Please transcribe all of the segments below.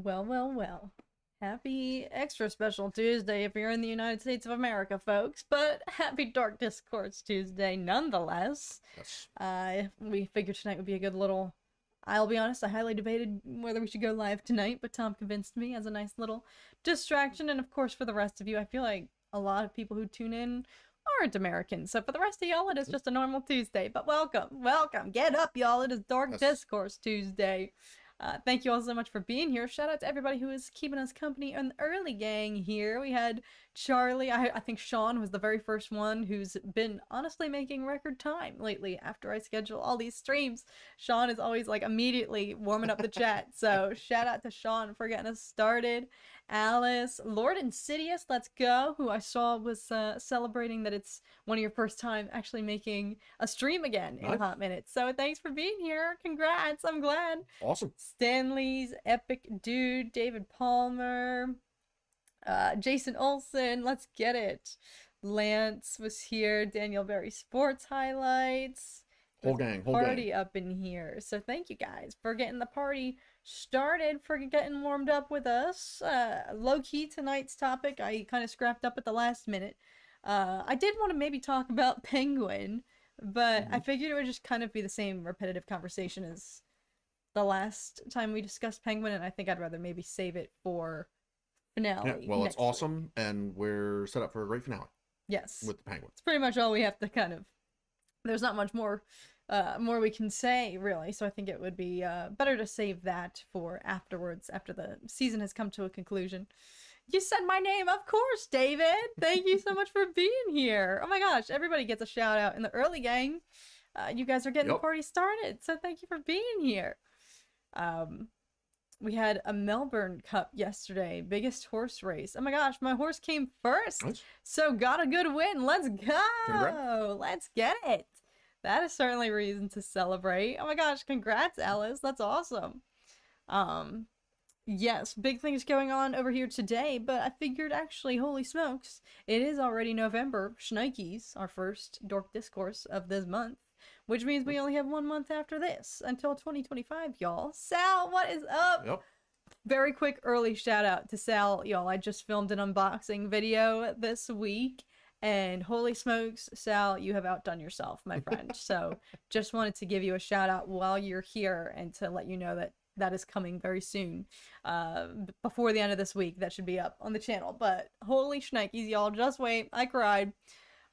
Well, well, well. Happy extra special Tuesday if you're in the United States of America, folks. But happy Dork Discourse Tuesday nonetheless. Yes. We figured tonight would be a good little. I'll be honest, I highly debated whether we should go live tonight, but Tom convinced me as a nice little distraction. And of course, for the rest of you, I feel like a lot of people who tune in aren't Americans. So for the rest of y'all, it is just a normal Tuesday. But welcome, welcome. Get up, y'all. It is Dork Yes. Discourse Tuesday. Thank you all so much for being here. Shout out to everybody who is keeping us company in the early gang here. We had Charlie. I think Sean was the very first one who's been honestly making record time lately after I schedule all these streams. Sean is always like immediately warming up the chat. So shout out to Sean for getting us started. Alice, Lord Insidious, let's go, who I saw was celebrating that it's one of your first time actually making a stream again in a hot minute. So thanks for being here. Congrats. I'm glad. Awesome. Stanley's Epic Dude, David Palmer, Jason Olson, let's get it. Lance was here, Daniel Berry Sports Highlights. Whole gang, whole party gang. up in here. So thank you guys for getting the party started, for getting warmed up with us. Low key tonight's topic, I kind of scrapped up at the last minute. I did want to maybe talk about Penguin, but I figured it would just kind of be the same repetitive conversation as the last time we discussed Penguin, and I think I'd rather maybe save it for finale. Yeah, well, it's awesome, and we're set up for a great finale. Yes. With the Penguin. It's pretty much all we have to kind of. There's not much more we can say, really, so I think it would be better to save that for afterwards, after the season has come to a conclusion. You said my name, of course, David! Thank you so much for being here! Oh my gosh, everybody gets a shout out in the early gang. You guys are getting the party started, so thank you for being here. We had a Melbourne Cup yesterday, biggest horse race. Oh my gosh, my horse came first. Nice. So got a good win. Let's go. Congrats. Let's get it. That is certainly reason to celebrate. Oh my gosh, congrats, Alice. That's awesome. Yes, big things going on over here today, but I figured actually, holy smokes, it is already November. Schnikes, our first Dork Discourse of this month. Which means we only have 1 month after this until 2025, y'all. Sal, what is up? Yep. Very quick early shout out to Sal, y'all. I just filmed an unboxing video this week, and holy smokes, Sal, you have outdone yourself, my friend. So just wanted to give you a shout out while you're here and to let you know that that is coming very soon. Before the end of this week, that should be up on the channel. But holy shnikes, y'all, just wait. I cried.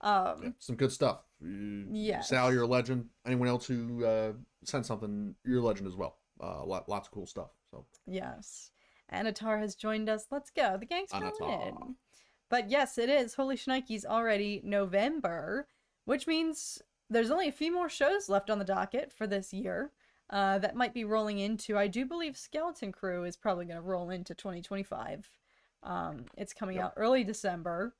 Yeah, some good stuff. Yes. Sal, you're a legend. Anyone else who sent something, you're a legend as well. Lots of cool stuff. So yes, Anatar has joined us. Let's go. The gang's coming in. But yes, it is. Holy shnikes, already November, which means there's only a few more shows left on the docket for this year. That might be rolling into. I do believe Skeleton Crew is probably going to roll into 2025. It's coming out early December.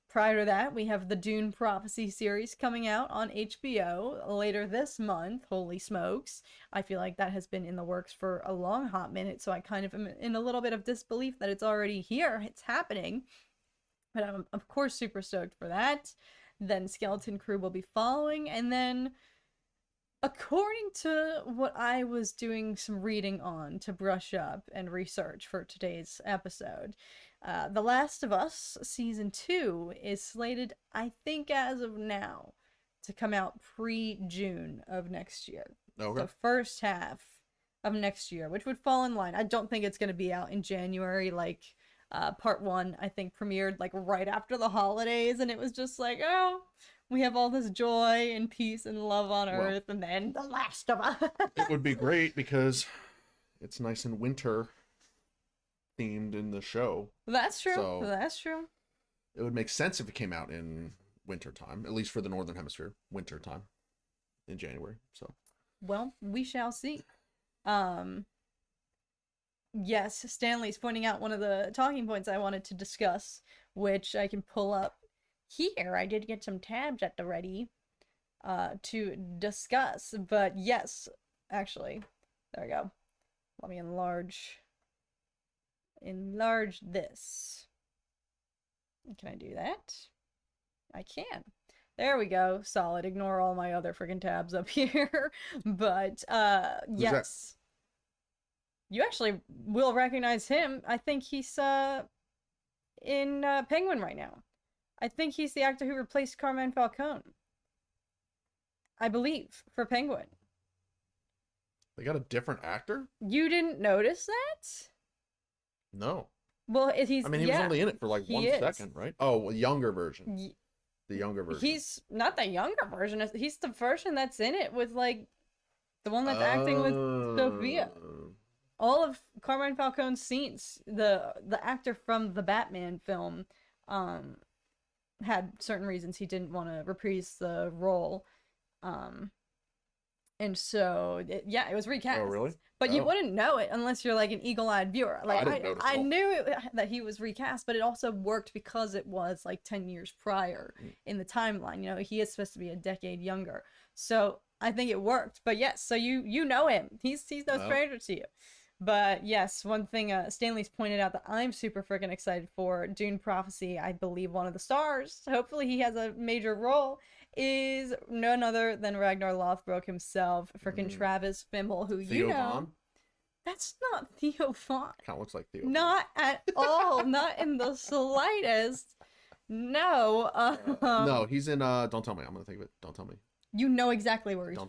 Prior to that, we have the Dune Prophecy series coming out on HBO later this month. Holy smokes. I feel like that has been in the works for a long hot minute, so I kind of am in a little bit of disbelief that it's already here. It's happening. But I'm, of course, super stoked for that. Then Skeleton Crew will be following, and then according to what I was doing some reading on to brush up and research for today's episode, The Last of Us Season 2 is slated, I think as of now, to come out pre-June of next year. Okay. So first half of next year, which would fall in line. I don't think it's going to be out in January like Part 1, I think, premiered like right after the holidays, and it was just like, oh, we have all this joy and peace and love on Earth, and then The Last of Us. It would be great because it's nice and winter themed in the show. That's true. So that's true. It would make sense if it came out in winter time, at least for the Northern Hemisphere, winter time in January. So, well, we shall see. Yes, Stanley's pointing out one of the talking points I wanted to discuss, which I can pull up here. I did get some tabs at the ready to discuss, but yes, actually, there we go. Let me enlarge this. Can I do that? I can. There we go. Solid. Ignore all my other freaking tabs up here. But yes. You actually will recognize him. I think he's in Penguin right now. I think he's the actor who replaced Carmine Falcone. I believe, for Penguin. They got a different actor? You didn't notice that? No. Well, he's. I mean, he was only in it for like 1 second, right? Oh, a younger version. The younger version. He's not the younger version. He's the version that's in it with like the one that's acting with Sophia. All of Carmine Falcone's scenes, the actor from the Batman film, had certain reasons he didn't want to reprise the role, and so it was recast. Oh, really? But you wouldn't know it unless you're like an eagle-eyed viewer. Like I knew that he was recast, but it also worked because it was like 10 years prior in the timeline. You know, he is supposed to be a decade younger, so I think it worked. But yes, so you know him. He's no stranger to you. But yes, one thing Stanley's pointed out that I'm super freaking excited for, Dune Prophecy, I believe one of the stars, hopefully he has a major role, is none other than Ragnar Lothbrok himself, freaking Travis Fimmel, who Theo you know. Vaughn? That's not Theo Vaughn. Kind of looks like Theo Not Vaughn. At all, not in the slightest. No. No, he's in, don't tell me, I'm going to think of it, don't tell me. You know exactly where he's from.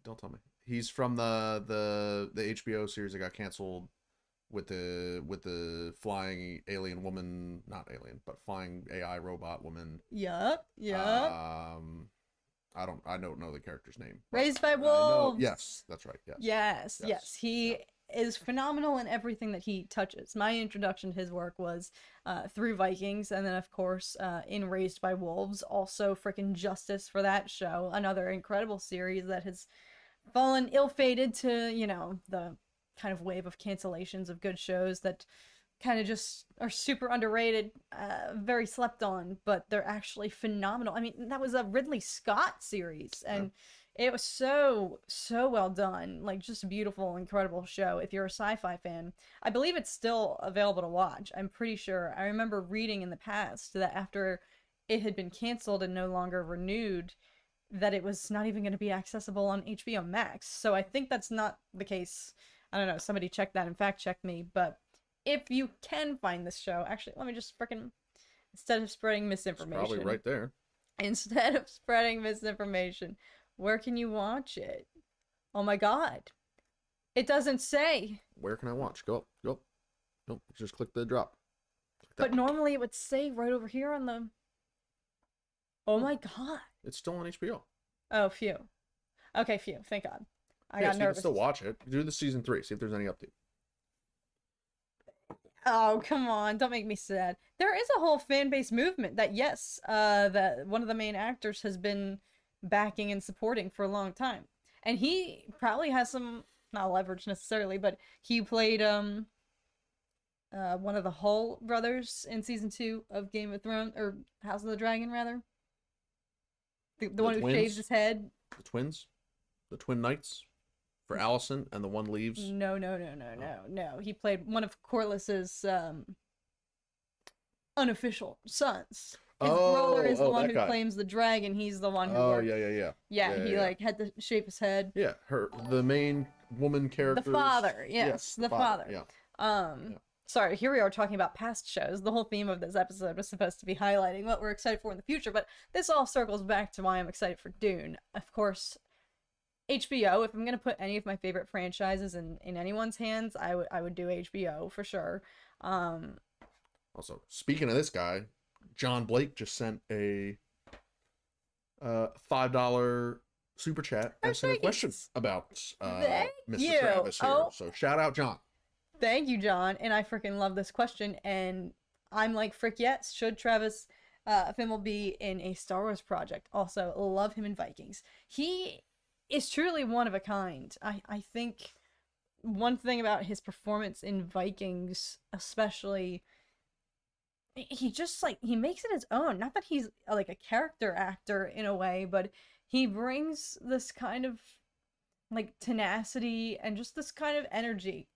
Don't tell me. He's from the HBO series that got canceled with the flying alien woman, not alien, but flying AI robot woman. Yup. I don't know the character's name. Raised by Wolves. Yes, that's right. Yes. He is phenomenal in everything that he touches. My introduction to his work was through Vikings, and then of course in Raised by Wolves. Also, freaking justice for that show. Another incredible series that has fallen ill-fated to, you know, the kind of wave of cancellations of good shows that kind of just are super underrated, very slept on, but they're actually phenomenal. I mean, that was a Ridley Scott series, and it was so well done. Like, just a beautiful, incredible show. If you're a sci-fi fan, I believe it's still available to watch. I'm pretty sure. I remember reading in the past that after it had been canceled and no longer renewed, that it was not even going to be accessible on HBO Max. So I think that's not the case. I don't know. Somebody check that and fact check me. But if you can find this show, actually, let me just freaking, instead of spreading misinformation. It's probably right there. Instead of spreading misinformation, where can you watch it? Oh my God. It doesn't say. Where can I watch? Go. Nope. Just click the drop. But normally it would say right over here on the... Oh my God. It's still on HBO. Oh, phew. Okay, phew. Thank God. I got nervous. You can still watch it. Do the season 3. See if there's any update. Oh, come on. Don't make me sad. There is a whole fan base movement that, yes, that one of the main actors has been backing and supporting for a long time. And he probably has some, not leverage necessarily, but he played one of the Hull brothers in season 2 of Game of Thrones, or House of the Dragon, rather. The one who shaves his head. The twins? The twin knights? For Allison, and the one leaves? No. He played one of Corliss's unofficial sons. His brother is the one who claims the dragon. He's the one who works. Yeah, he like had to shave his head. Yeah, the main woman character. The father, yes, the father. Yeah. Sorry, here we are talking about past shows. The whole theme of this episode was supposed to be highlighting what we're excited for in the future, but this all circles back to why I'm excited for Dune. Of course, HBO, if I'm going to put any of my favorite franchises in anyone's hands, I would do HBO for sure. Also, speaking of this guy, John Blake just sent a $5 super chat asking a question about Mr. Travis here. So shout out, John. Thank you, John. And I freaking love this question. And I'm like, frick yes. Should Travis Fimmel be in a Star Wars project? Also, love him in Vikings. He is truly one of a kind. I think one thing about his performance in Vikings, especially, he just like, he makes it his own. Not that he's like a character actor in a way, but he brings this kind of like tenacity and just this kind of energy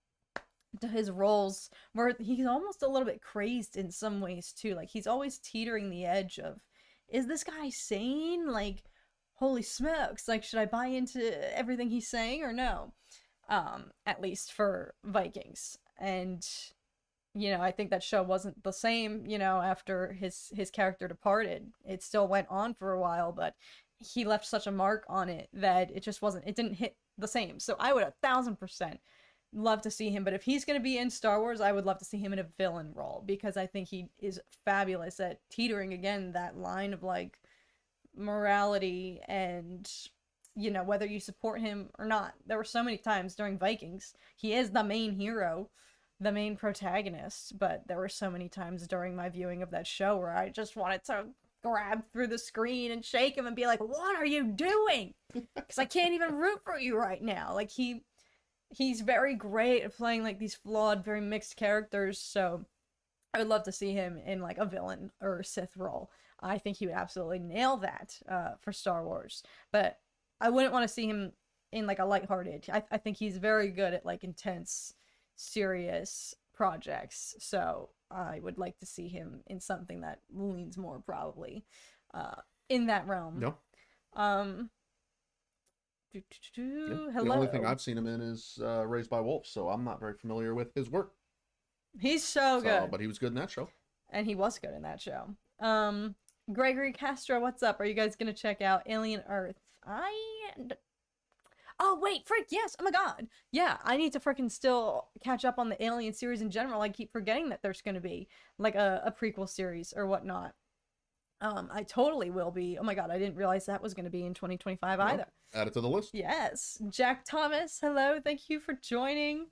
to his roles where he's almost a little bit crazed in some ways too. Like, he's always teetering the edge of, is this guy sane? Like, holy smokes, like, should I buy into everything he's saying or no? at least for Vikings. And I think that show wasn't the same, after his character departed. It still went on for a while, but he left such a mark on it that it didn't hit the same. So I would 1,000% love to see him, but if he's going to be in Star Wars, I would love to see him in a villain role, because I think he is fabulous at teetering again that line of like morality and whether you support him or not. There were so many times during Vikings, he is the main hero, the main protagonist, but there were so many times during my viewing of that show where I just wanted to grab through the screen and shake him and be like, what are you doing? Because I can't even root for you right now. Like, he's very great at playing like these flawed, very mixed characters, so I would love to see him in like a villain or a Sith role. I think he would absolutely nail that for Star Wars, but I wouldn't want to see him in like a lighthearted. I think he's very good at like intense, serious projects, so I would like to see him in something that leans more probably in that realm. No. Hello. The only thing I've seen him in is Raised by Wolves, so I'm not very familiar with his work. He's so good. But he was good in that show. And he was good in that show. Gregory Castro, what's up? Are you guys gonna check out Alien Earth? Oh, wait, frick, yes. Oh my god. Yeah, I need to freaking still catch up on the Alien series in general. I keep forgetting that there's gonna be like a prequel series or whatnot. I totally will be. Oh my god, I didn't realize that was gonna be in 2025 either. Add it to the list. Yes. Jack Thomas, hello, thank you for joining.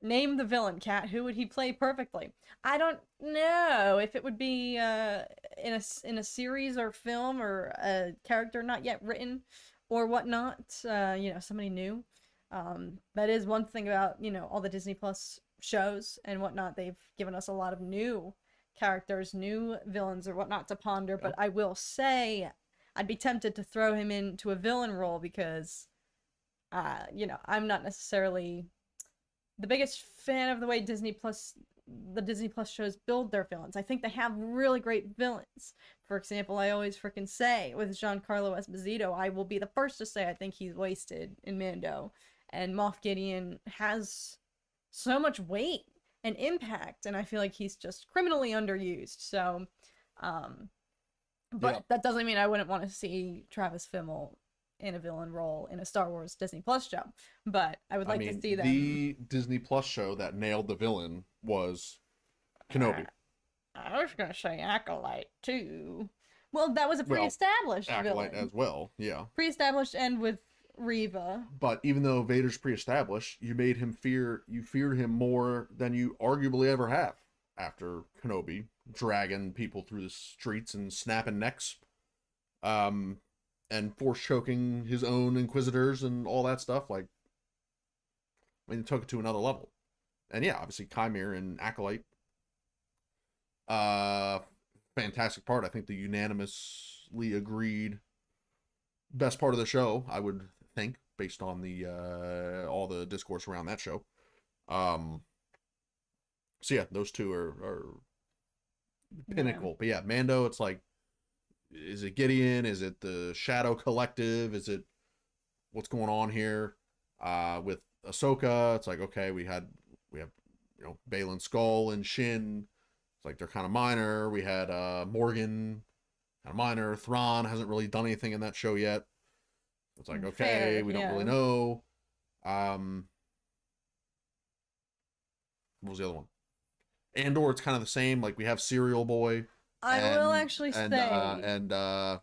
Name the villain, Kat. Who would he play perfectly? I don't know if it would be in a series or film or a character not yet written or whatnot. Somebody new. That is one thing about all the Disney Plus shows and whatnot. They've given us a lot of new characters, new villains or whatnot to ponder. But I will say, I'd be tempted to throw him into a villain role because, I'm not necessarily the biggest fan of the way the Disney Plus shows build their villains. I think they have really great villains. For example, I always freaking say with Giancarlo Esposito, I will be the first to say I think he's wasted in Mando. And Moff Gideon has so much weight and impact, and I feel like he's just criminally underused. So, but that doesn't mean I wouldn't want to see Travis Fimmel in a villain role in a Star Wars Disney Plus show, but I would like to see them. The Disney Plus show that nailed the villain was Kenobi. I was gonna say Acolyte too. Well, that was a pre-established Acolyte villain as well, yeah. Pre-established and with Reva. But even though Vader's pre-established, you feared him more than you arguably ever have after Kenobi, dragging people through the streets and snapping necks. And force choking his own Inquisitors and all that stuff. Like, it took it to another level. And yeah, obviously Chimere and Acolyte. Fantastic part. I think the unanimously agreed best part of the show, I would think, based on the all the discourse around that show. So yeah, those two are pinnacle. Yeah. But yeah, Mando, it's like, is it Gideon? Is it the Shadow Collective? Is it what's going on here? With Ahsoka, it's like, okay, we have Baylan Skoll and Shin. It's like they're kind of minor. We had Morgan, kind of minor. Thrawn hasn't really done anything in that show yet. It's like, okay, we don't really know. What was the other one? Andor, it's kind of the same. Like, we have Serial Boy. I will actually say Dedra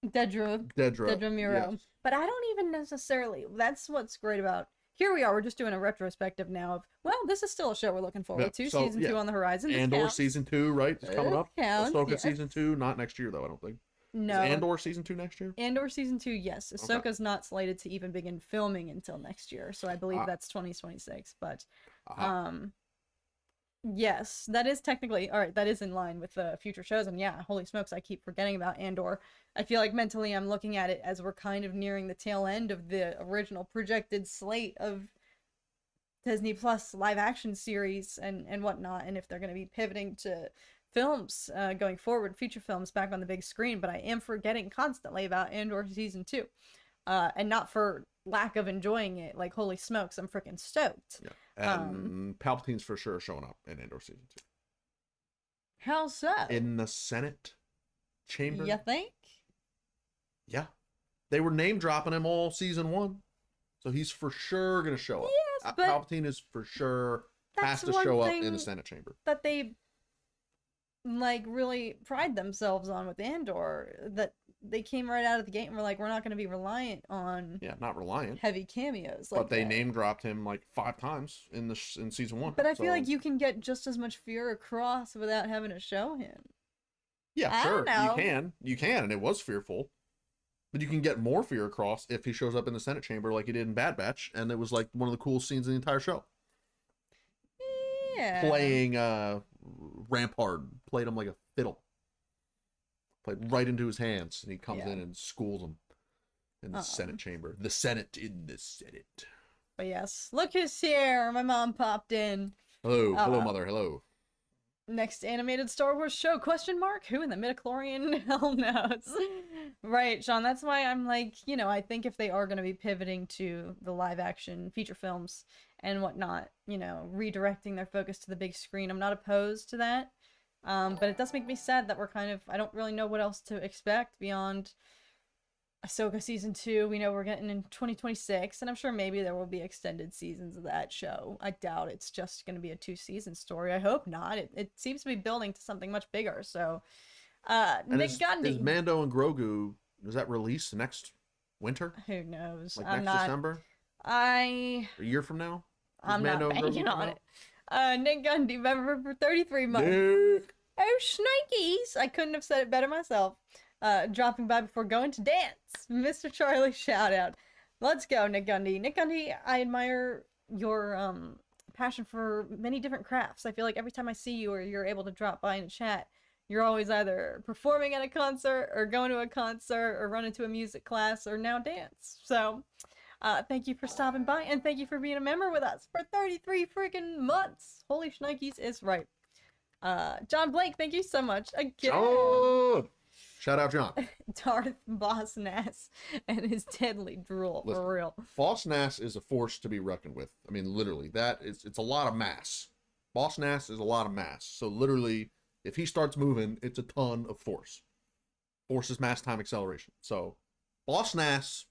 Miro. Yes. But I don't even necessarily. That's what's great about. Here we are. We're just doing a retrospective now of. Well, this is still a show we're looking forward to. So, season 2 on the horizon. Andor season 2, right? It's coming up. Ahsoka season 2, not next year though. I don't think. No. Is Andor season 2 next year? Andor season 2, yes. Ahsoka's not slated to even begin filming until next year, so I believe that's 2026. But, yes, that is technically all right. That is in line with the future shows, and yeah, holy smokes, I keep forgetting about Andor. I feel like mentally I'm looking at it as we're kind of nearing the tail end of the original projected slate of Disney Plus live action series and whatnot, and if they're going to be pivoting to films going forward, feature films back on the big screen. But I am forgetting constantly about Andor season 2, and not for lack of enjoying it. Like, holy smokes, I'm freaking stoked. Yeah. And Palpatine's for sure showing up in Andor season 2. How so? In the Senate chamber. You think? Yeah. They were name dropping him all season 1. So he's for sure going to show up. Yes, but Palpatine is for sure has to show up in the Senate chamber. That they like really pride themselves on with Andor, that they came right out of the gate and were like, we're not going to be reliant on not reliant heavy cameos but they name dropped him like 5 times in season 1. But I feel like you can get just as much fear across without having to show him. Yeah, sure, you can, and it was fearful, but you can get more fear across if he shows up in the Senate chamber like he did in Bad Batch, and it was like one of the coolest scenes in the entire show. Yeah. Playing Rampart, played him like a fiddle. Played right into his hands, and he comes in and schools him in the Senate chamber. The Senate in the Senate. But yes, look who's here. My mom popped in. Hello, mother. Hello. Next animated Star Wars show? Question mark? Who in the midichlorian? Hell knows. Right, Sean. That's why I'm like, I think if they are going to be pivoting to the live action feature films and whatnot, redirecting their focus to the big screen, I'm not opposed to that. But it does make me sad that I don't really know what else to expect beyond Ahsoka season 2. We know we're getting in 2026, and I'm sure maybe there will be extended seasons of that show. I doubt it's just going to be a 2-season story. I hope not. It seems to be building to something much bigger. So, Nick Gundy. Is Mando and Grogu, does that release next winter? Who knows? Like next December? A year from now? I'm not banking on it. Nick Gundy, member for 33 months. Nick. Oh, shnikes! I couldn't have said it better myself. Dropping by before going to dance. Mr. Charlie shout out. Let's go, Nick Gundy. Nick Gundy, I admire your passion for many different crafts. I feel like every time I see you or you're able to drop by and chat, you're always either performing at a concert or going to a concert or running to a music class or now dance. So, thank you for stopping by and thank you for being a member with us for 33 freaking months. Holy shnikes is right. John Blake, thank you so much again. Oh! Shout out, John. Darth Boss Nass and his deadly drool. Listen, for real. Boss Nass is a force to be reckoned with. I mean, literally, it's a lot of mass. Boss Nass is a lot of mass. So literally, if he starts moving, it's a ton of force. Force is mass time acceleration. So Boss Nass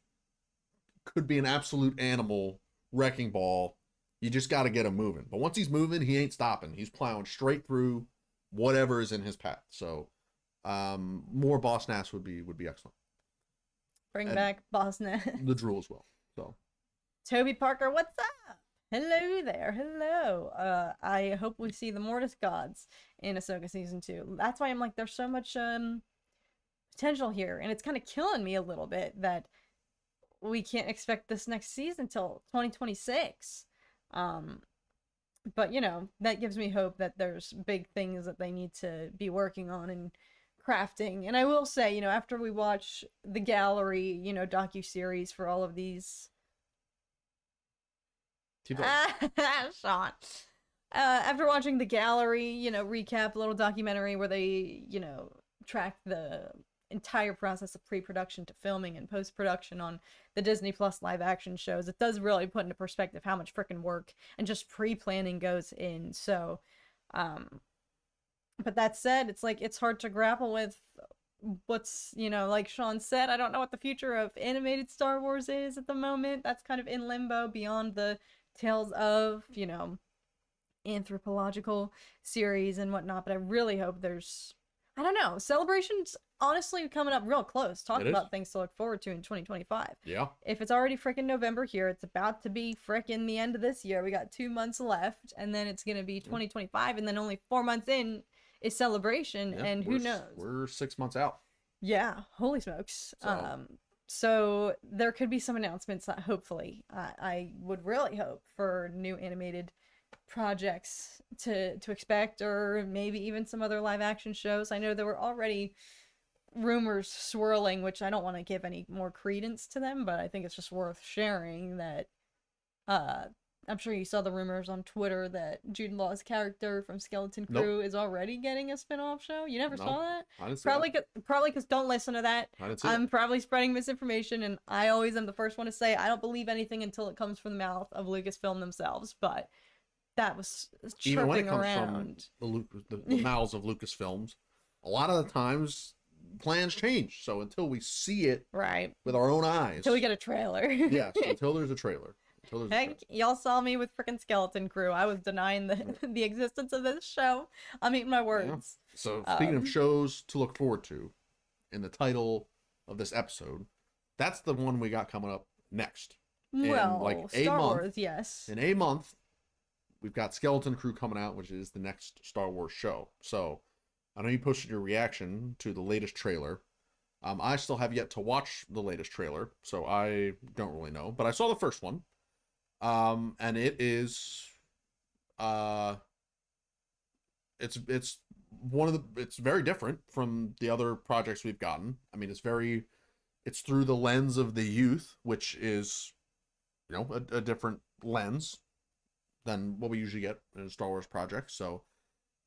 could be an absolute animal wrecking ball. You just got to get him moving. But once he's moving, he ain't stopping. He's plowing straight through whatever is in his path. So more Boss Nass would be excellent. Bring back Boss Nass. The drool as well. So Toby Parker, what's up? Hello there. Hello. I hope we see the Mortis gods in Ahsoka season 2. That's why I'm like, there's so much potential here, and it's kind of killing me a little bit that we can't expect this next season till 2026. But that gives me hope that there's big things that they need to be working on and crafting. And I will say, after we watch the gallery, docu-series for all of these Sean. After watching the gallery, recap, little documentary where they, track the entire process of pre-production to filming and post-production on the Disney Plus live action shows, it does really put into perspective how much freaking work and just pre-planning goes in. So, but that said, it's like, it's hard to grapple with what's, like Sean said, I don't know what the future of animated Star Wars is at the moment. That's kind of in limbo beyond the tales of, anthropological series and whatnot. But I really hope there's, I don't know, Celebration's honestly coming up real close. Talk about things to look forward to in 2025. Yeah. If it's already freaking November here, it's about to be freaking the end of this year. We got 2 months left, and then it's going to be 2025, and then only 4 months in is Celebration, and who knows? We're 6 months out. Yeah, holy smokes. So there could be some announcements, hopefully. I would really hope for new animated projects to expect, or maybe even some other live action shows. I know there were already rumors swirling, which I don't want to give any more credence to them, but I think it's just worth sharing that I'm sure you saw the rumors on Twitter that Jude Law's character from Skeleton Nope. Crew is already getting a spin-off show. You never No, saw that? I didn't see that. Probably because don't listen to that. I didn't see I'm that. probably spreading misinformation, and I always am the first one to say I don't believe anything until it comes from the mouth of Lucasfilm themselves. But that was Even when it chirping comes around. from the mouths of Lucasfilms, a lot of the times plans change. So until we see it Right. with our own eyes, Until we get a trailer. yes, until there's a trailer. Heck, y'all saw me with freaking Skeleton Crew. I was denying the existence of this show. I'm eating my words. Yeah. So speaking of shows to look forward to, in the title of this episode, that's the one we got coming up next. Well, like Star Wars, yes. In a month, we've got Skeleton Crew coming out, which is the next Star Wars show. So I know you posted your reaction to the latest trailer. I still have yet to watch the latest trailer, so I don't really know. But I saw the first one. And it is it's one of the it's very different from the other projects we've gotten. I mean, it's through the lens of the youth, which is, you know, a different lens than what we usually get in a Star Wars project. So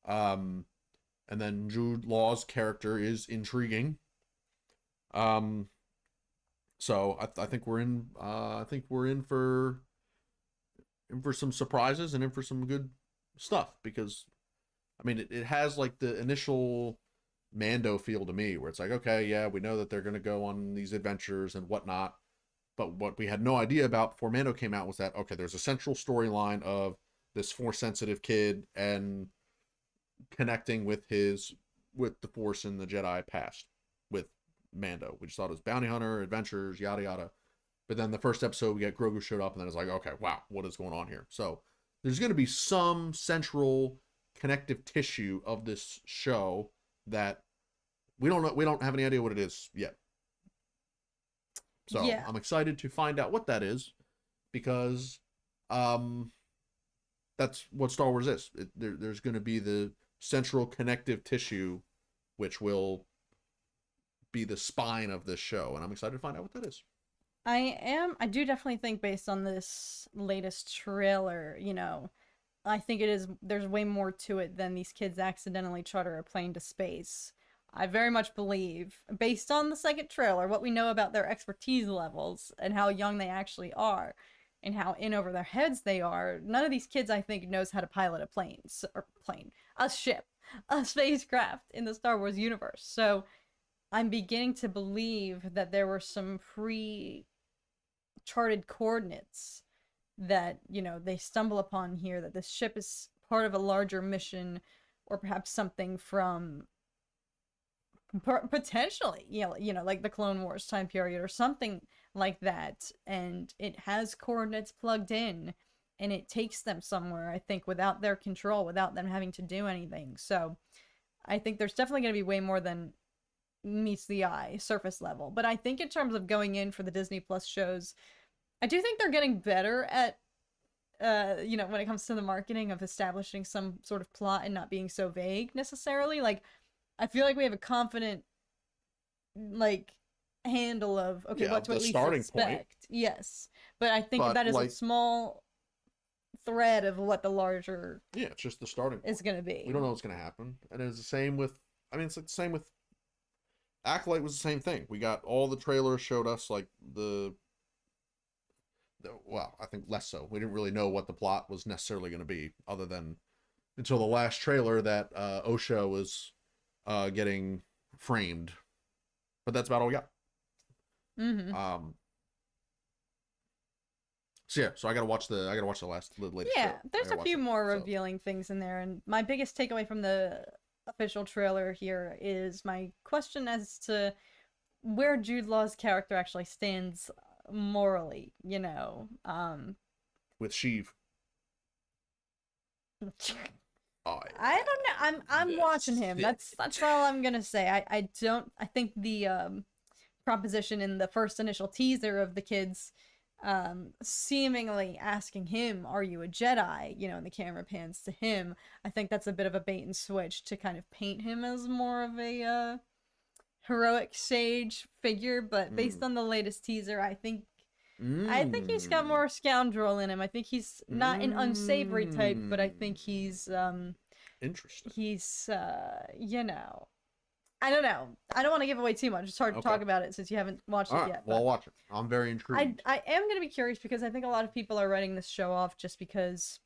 and then Jude Law's character is intriguing. So I think we're in for some surprises and in for some good stuff, because I mean it has like the initial Mando feel to me, where it's like, okay, yeah, we know that they're gonna go on these adventures and whatnot, but what we had no idea about before Mando came out was that, okay, there's a central storyline of this Force sensitive kid and connecting with the Force in the Jedi past with Mando. We just thought it was bounty hunter adventures, yada yada. But then the first episode, we get Grogu showed up, and then it's like, okay, wow, what is going on here? So there's going to be some central connective tissue of this show that we don't know. We don't have any idea what it is yet. So yeah. I'm excited to find out what that is, because that's what Star Wars is. There's going to be the central connective tissue, which will be the spine of this show, and I'm excited to find out what that is. I do definitely think, based on this latest trailer, you know, I think there's way more to it than these kids accidentally charter a plane to space. I very much believe, based on the second trailer, what we know about their expertise levels and how young they actually are and how in over their heads they are, none of these kids, I think, knows how to pilot a ship, a spacecraft in the Star Wars universe. So I'm beginning to believe that there were some charted coordinates that, you know, they stumble upon here, that this ship is part of a larger mission, or perhaps something from potentially, you know, like the Clone Wars time period or something like that, and it has coordinates plugged in and it takes them somewhere, I think, without their control, without them having to do anything. So I think there's definitely going to be way more than meets the eye, surface level. But I think in terms of going in for the Disney Plus shows, I do think they're getting better at, you know, when it comes to the marketing of establishing some sort of plot and not being so vague necessarily. Like, I feel like we have a confident, like, handle of, okay, what to at least expect. Point. Yes. But I think that is a small thread of what the larger it's just the starting point is going to be. We don't know what's going to happen. And it's the same with, I mean, it's like the same with Acolyte. Was the same thing. We got all the trailers showed us like well, I think less so. We didn't really know what the plot was necessarily going to be, other than until the last trailer that Osha was getting framed. But that's about all we got. Mm-hmm. So yeah, so I gotta watch the latest. Yeah, there's a few more revealing things in there, and my biggest takeaway from the official trailer here is my question as to where Jude Law's character actually stands morally, you know. With Sheev. I don't know. I'm watching him. That's all I'm gonna say. I think the proposition in the first initial teaser of the kids seemingly asking him, "Are you a Jedi?" You know, and the camera pans to him. I think that's a bit of a bait and switch to kind of paint him as more of a heroic sage figure. But based on the latest teaser, I think I think he's got more scoundrel in him. I think he's not an unsavory type, but I think he's interesting. He's you know, I don't know. I don't want to give away too much. It's hard to talk about it since you haven't watched it yet. Well, I'll watch it. I'm very intrigued. I am going to be curious because I think a lot of people are writing this show off just because,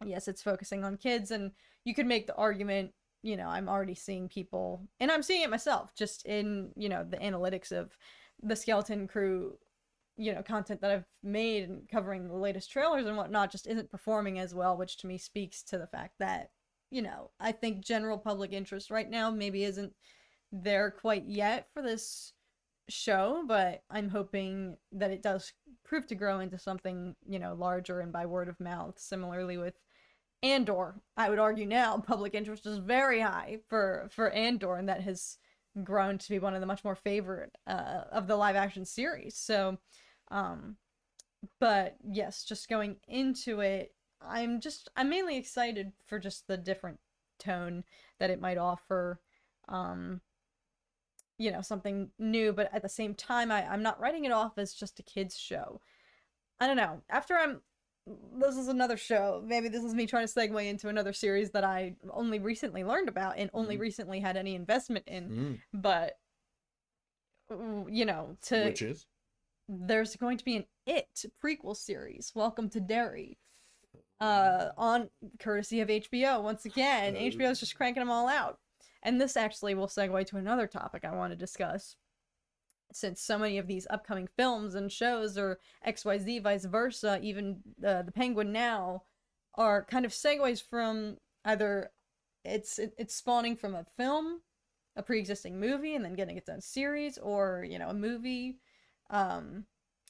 yes, it's focusing on kids, and you could make the argument, you know, I'm already seeing people, and I'm seeing it myself, just in, you know, the analytics of the Skeleton Crew, you know, content that I've made and covering the latest trailers and whatnot just isn't performing as well, which to me speaks to the fact that, you know, I think general public interest right now maybe isn't there quite yet for this show, but I'm hoping that it does prove to grow into something, you know, larger and by word of mouth. Similarly with Andor, I would argue now public interest is very high for Andor, and that has grown to be one of the much more favorite of the live action series. So, but yes, just going into it, I'm mainly excited for just the different tone that it might offer. You know, something new, but at the same time, I'm not writing it off as just a kid's show. I don't know. This is another show. Maybe this is me trying to segue into another series that I only recently learned about and only recently had any investment in. But, you know, which is? There's going to be an It prequel series, Welcome to Derry, on courtesy of HBO. Once again, HBO's just cranking them all out. And this actually will segue to another topic I want to discuss. Since so many of these upcoming films and shows are XYZ, vice versa, even the Penguin now, are kind of segues from either it's spawning from a film, a pre-existing movie, and then getting its own series, or, you know, a movie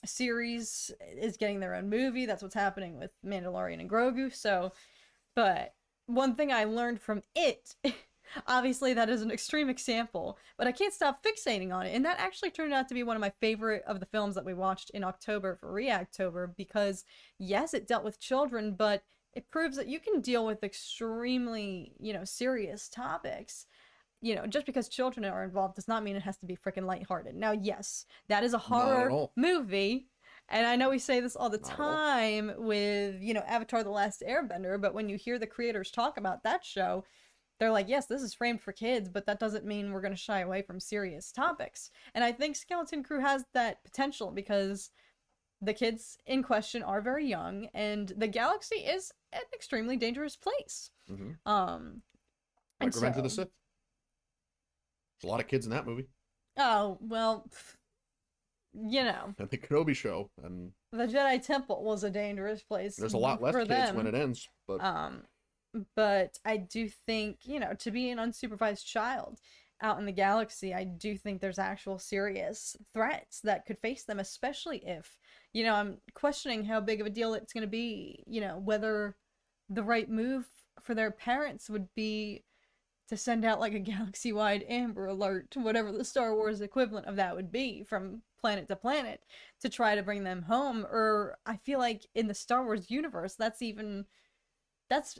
series is getting their own movie. That's what's happening with Mandalorian and Grogu. So, but one thing I learned from it, obviously that is an extreme example, but I can't stop fixating on it, and that actually turned out to be one of my favorite of the films that we watched in October for Reactober, because yes, it dealt with children, but it proves that you can deal with extremely, you know, serious topics. You know, just because children are involved does not mean it has to be freaking lighthearted. Now, yes, that is a horror movie, and I know we say this all the time with, you know, Avatar: The Last Airbender, but when you hear the creators talk about that show, they're like, yes, this is framed for kids, but that doesn't mean we're going to shy away from serious topics. And I think Skeleton Crew has that potential because the kids in question are very young, and the galaxy is an extremely dangerous place. Like Revenge of the Sith. There's a lot of kids in that movie. Oh, well, you know. And the Kenobi show. And the Jedi Temple was a dangerous place. There's a lot less kids them. When it ends. But I do think, you know, to be an unsupervised child out in the galaxy, I do think there's actual serious threats that could face them, especially if, you know, I'm questioning how big of a deal it's going to be, you know, whether the right move for their parents would be to send out like a galaxy-wide Amber Alert, whatever the Star Wars equivalent of that would be, from planet to planet, to try to bring them home. Or I feel like in the Star Wars universe, that's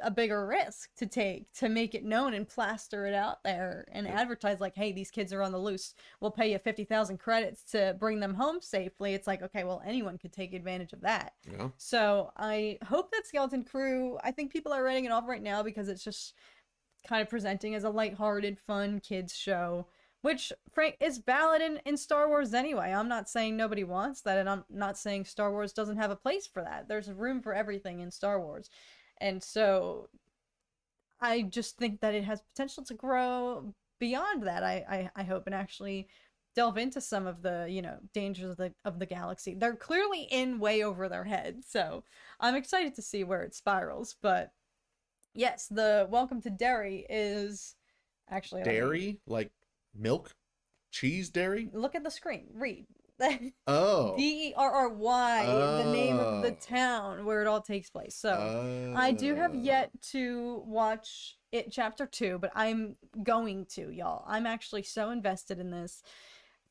a bigger risk to take, to make it known and plaster it out there and advertise like, hey, these kids are on the loose. We'll pay you 50,000 credits to bring them home safely. It's like, okay, well, anyone could take advantage of that. Yeah. So I hope that Skeleton Crew, I think people are writing it off right now because it's just kind of presenting as a lighthearted, fun kids show, which, Frank, is valid in Star Wars anyway. I'm not saying nobody wants that, and I'm not saying Star Wars doesn't have a place for that. There's room for everything in Star Wars. And so I just think that it has potential to grow beyond that, I hope, and actually delve into some of the, you know, dangers of the galaxy. They're clearly in way over their heads, so I'm excited to see where it spirals. But yes, the Welcome to Derry is actually... Dairy? Like milk? Cheese dairy? Look at the screen. Read. Oh. Derry, the name of the town where it all takes place. So I do have yet to watch it chapter 2, but I'm going to, y'all. I'm actually so invested in this,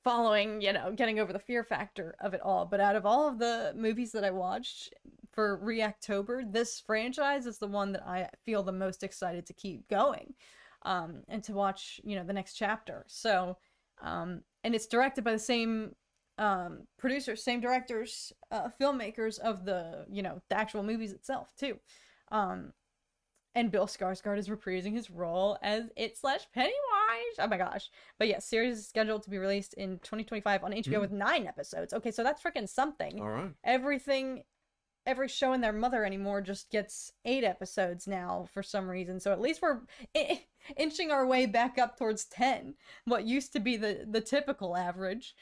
following, you know, getting over the fear factor of it all. But out of all of the movies that I watched for Reactober, this franchise is the one that I feel the most excited to keep going, and to watch, you know, the next chapter. So, and it's directed by the same producers, same directors, filmmakers of the the actual movies itself too. And Bill Skarsgård is reprising his role as It/Pennywise. Oh my gosh. But yeah, series is scheduled to be released in 2025 on HBO with 9 episodes. Okay, so that's freaking something. All right. Every show and their mother anymore just gets 8 episodes now for some reason. So at least we're inching our way back up towards 10, what used to be the typical average.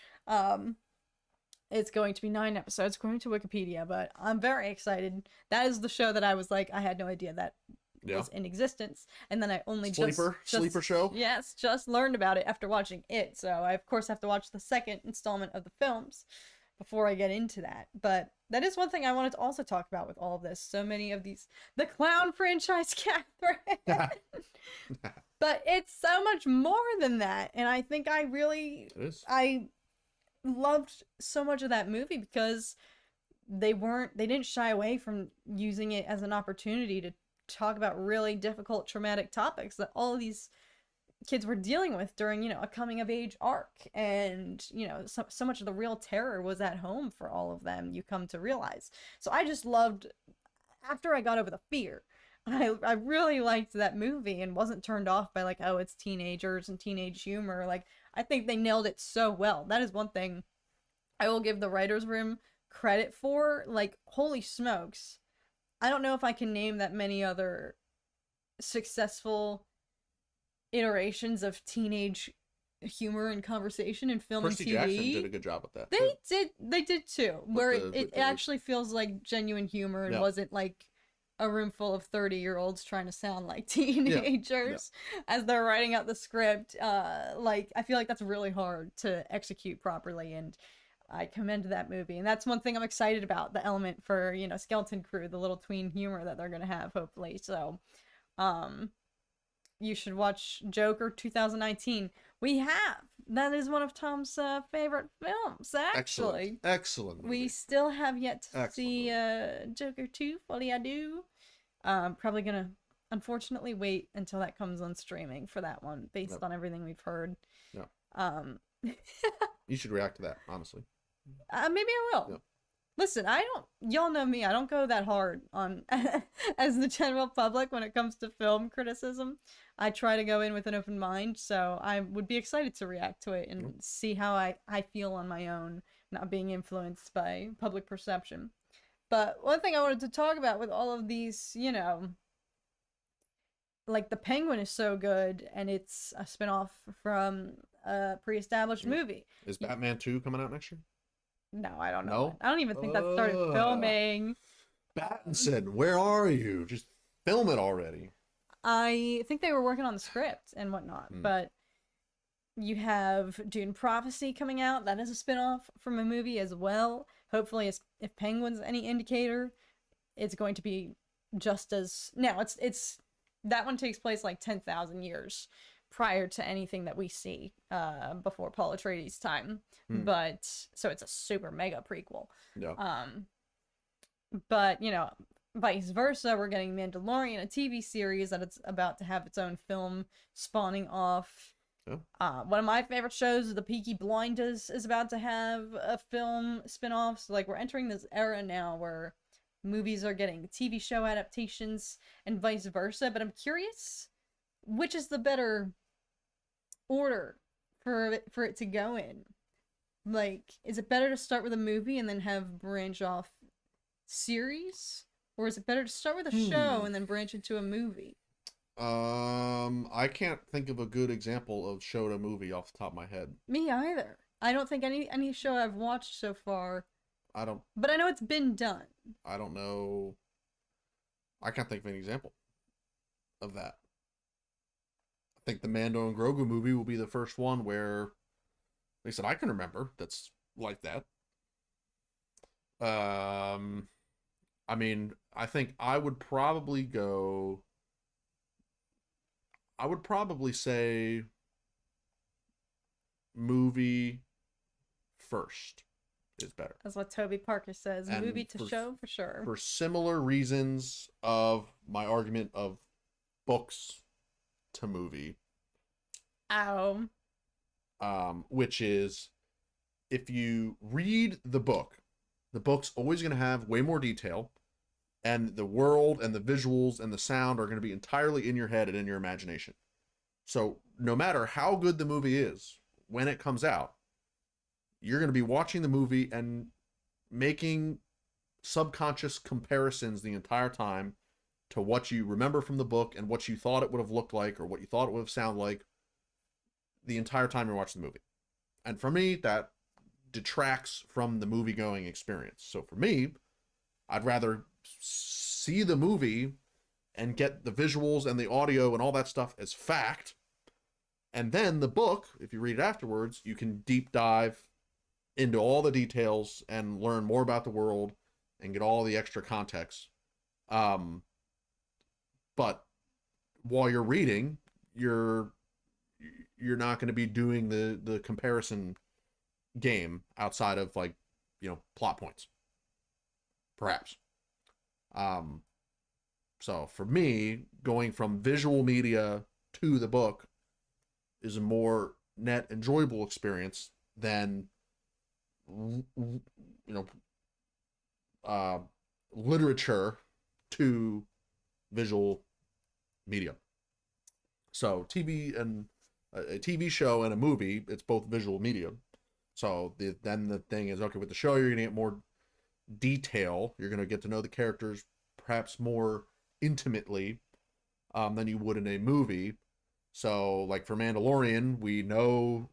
It's going to be 9 episodes according to Wikipedia, but I'm very excited. That is the show that I was like, I had no idea that was in existence, and then I only sleeper show. Yes, just learned about it after watching it. So I of course have to watch the second installment of the films before I get into that. But that is one thing I wanted to also talk about with all of this. So many of the clown franchise, Catherine. But it's so much more than that, and I think I loved so much of that movie because they didn't shy away from using it as an opportunity to talk about really difficult traumatic topics that all of these kids were dealing with during a coming of age arc. And so much of the real terror was at home for all of them, you come to realize. So I just loved, after I got over the fear, I really liked that movie and wasn't turned off by like, oh, it's teenagers and teenage humor. Like, I think they nailed it so well. That is one thing I will give the writer's room credit for. Like, holy smokes, I don't know if I can name that many other successful iterations of teenage humor and conversation in film Percy and TV. Jackson did a good job with that. They did too, where it actually feels like genuine humor and wasn't like a room full of 30-year-olds trying to sound like teenagers as they're writing out the script. Like, I feel like that's really hard to execute properly, and I commend that movie. And that's one thing I'm excited about, the element for, Skeleton Crew, the little tween humor that they're going to have, hopefully. So, you should watch Joker 2019. That is one of Tom's favorite films, actually. Excellent movie. We still have yet to see Joker 2, Folie à Deux. Probably going to, unfortunately, wait until that comes on streaming for that one, based on everything we've heard. Yeah. You should react to that, honestly. Maybe I will. Yep. Listen, y'all know me, I don't go that hard on as the general public when it comes to film criticism. I try to go in with an open mind, so I would be excited to react to it and see how I feel on my own, not being influenced by public perception. But one thing I wanted to talk about with all of these, like The Penguin is so good, and it's a spinoff from a pre-established movie. Is Batman 2 coming out next year? No, I don't know. No? I don't even think that started filming. Pattinson, where are you? Just film it already. I think they were working on the script and whatnot, but you have Dune Prophecy coming out. That is a spinoff from a movie as well. Hopefully, if Penguin's any indicator, it's going to be just as... No, it's that one takes place like 10,000 years prior to anything that we see before Paul Atreides' time. But so it's a super mega prequel. Yeah. But vice versa, we're getting Mandalorian, a TV series that it's about to have its own film spawning off. Yeah. One of my favorite shows, The Peaky Blinders, is about to have a film spin-off. So like, we're entering this era now where movies are getting TV show adaptations and vice versa. But I'm curious, which is the better order for it to go in? Like, is it better to start with a movie and then have branch off series? Or is it better to start with a show and then branch into a movie? I can't think of a good example of show to movie off the top of my head. Me either. I don't think any show I've watched so far. But I know it's been done. I don't know. I can't think of any example of that. I think the Mando and Grogu movie will be the first one where they said I can remember that's like that. I mean, I think I would probably say movie first is better. That's what Toby Parker says. And movie to show for sure. For similar reasons of my argument of books to movie. Ow. Which is if you read the book's always going to have way more detail, and the world and the visuals and the sound are going to be entirely in your head and in your imagination. So no matter how good the movie is when it comes out, you're going to be watching the movie and making subconscious comparisons the entire time to what you remember from the book and what you thought it would have looked like or what you thought it would have sounded like the entire time you're watching the movie. And for me, that detracts from the movie going experience. So for me, I'd rather see the movie and get the visuals and the audio and all that stuff as fact. And then the book, if you read it afterwards, you can deep dive into all the details and learn more about the world and get all the extra context. But while you're reading, you're not going to be doing the comparison game outside of, like, plot points, perhaps. So for me, going from visual media to the book is a more net enjoyable experience than literature to visual media. So a TV show and a movie, it's both visual media. So then the thing is, okay, with the show, you're going to get more detail. You're going to get to know the characters perhaps more intimately than you would in a movie. So, like for Mandalorian, we know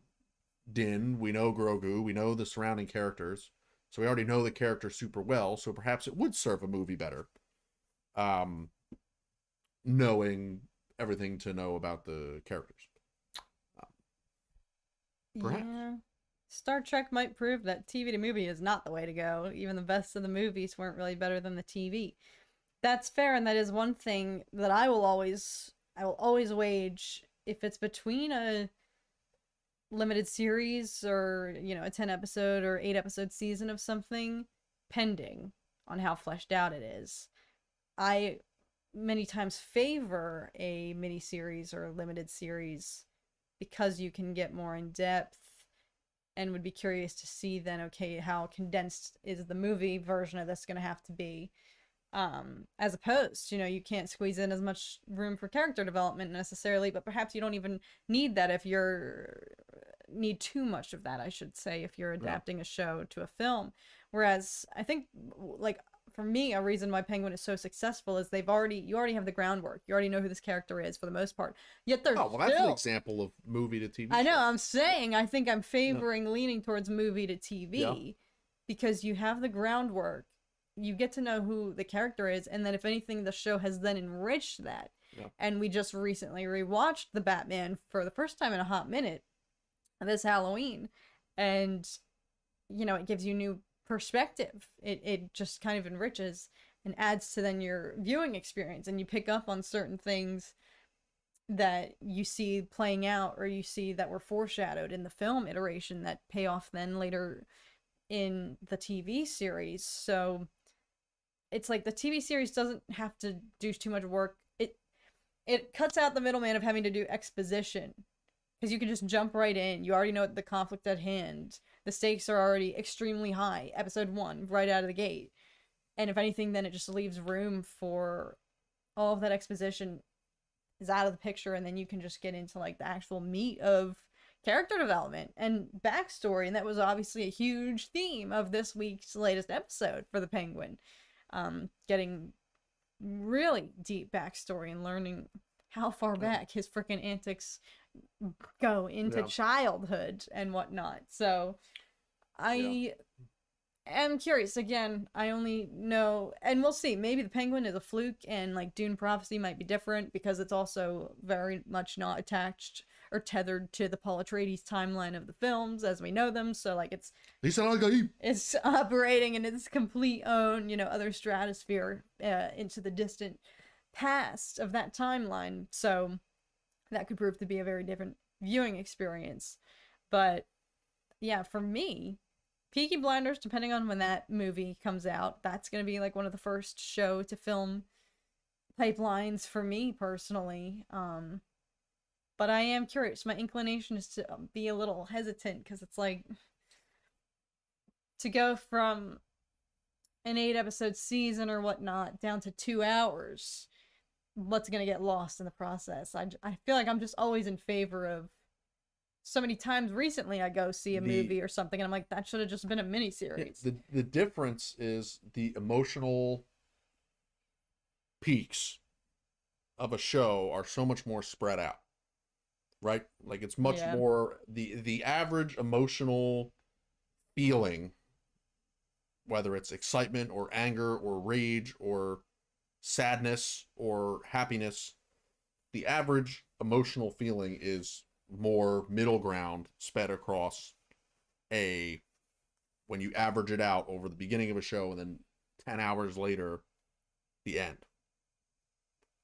Din, we know Grogu, we know the surrounding characters. So we already know the characters super well. So perhaps it would serve a movie better, knowing everything to know about the characters. Perhaps. Yeah. Star Trek might prove that TV to movie is not the way to go. Even the best of the movies weren't really better than the TV. That's fair, and that is one thing that I will always wage if it's between a limited series or, a 10 episode or 8 episode season of something, pending on how fleshed out it is. I many times favor a mini series or a limited series because you can get more in depth, and would be curious to see then, okay, how condensed is the movie version of this going to have to be, as opposed, you can't squeeze in as much room for character development necessarily, but perhaps you don't even need that if need too much of that, I should say, if you're adapting a show to a film. Whereas I think, like, for me, a reason why Penguin is so successful is you already have the groundwork. You already know who this character is for the most part. Yet they're that's an example of movie to TV. I know, I'm saying, I think I'm favoring leaning towards movie to TV because you have the groundwork. You get to know who the character is, and then if anything, the show has then enriched that. Yeah. And we just recently rewatched The Batman for the first time in a hot minute this Halloween, and it gives you new perspective. It just kind of enriches and adds to then your viewing experience, and you pick up on certain things that you see playing out or you see that were foreshadowed in the film iteration that pay off then later in the TV series. So it's like the TV series doesn't have to do too much work. It cuts out the middleman of having to do exposition, because you can just jump right in. You already know the conflict at hand. The stakes are already extremely high. Episode 1, right out of the gate. And if anything, then it just leaves room for all of that exposition is out of the picture, and then you can just get into, like, the actual meat of character development and backstory. And that was obviously a huge theme of this week's latest episode for the Penguin. Getting really deep backstory and learning how far back his freaking antics go into childhood and whatnot. So I am curious. Again, I only know, and we'll see, maybe the Penguin is a fluke and, like, Dune Prophecy might be different because it's also very much not attached or tethered to the Paul Atreides timeline of the films as we know them. So, like, it's operating in its complete own, other stratosphere into the distant past of that timeline. So that could prove to be a very different viewing experience. But yeah, for me, Peaky Blinders, depending on when that movie comes out, that's going to be like one of the first show to film pipelines for me personally. But I am curious. My inclination is to be a little hesitant because it's like, to go from an 8-episode season or whatnot down to 2 hours, what's going to get lost in the process? I feel like I'm just always in favor of, so many times recently I go see a movie or something and I'm like, that should have just been a miniseries. Yeah, the difference is the emotional peaks of a show are so much more spread out, right? Like it's much more, the average emotional feeling, whether it's excitement or anger or rage or sadness or happiness, the average emotional feeling is more middle ground spread across when you average it out over the beginning of a show and then 10 hours later, the end.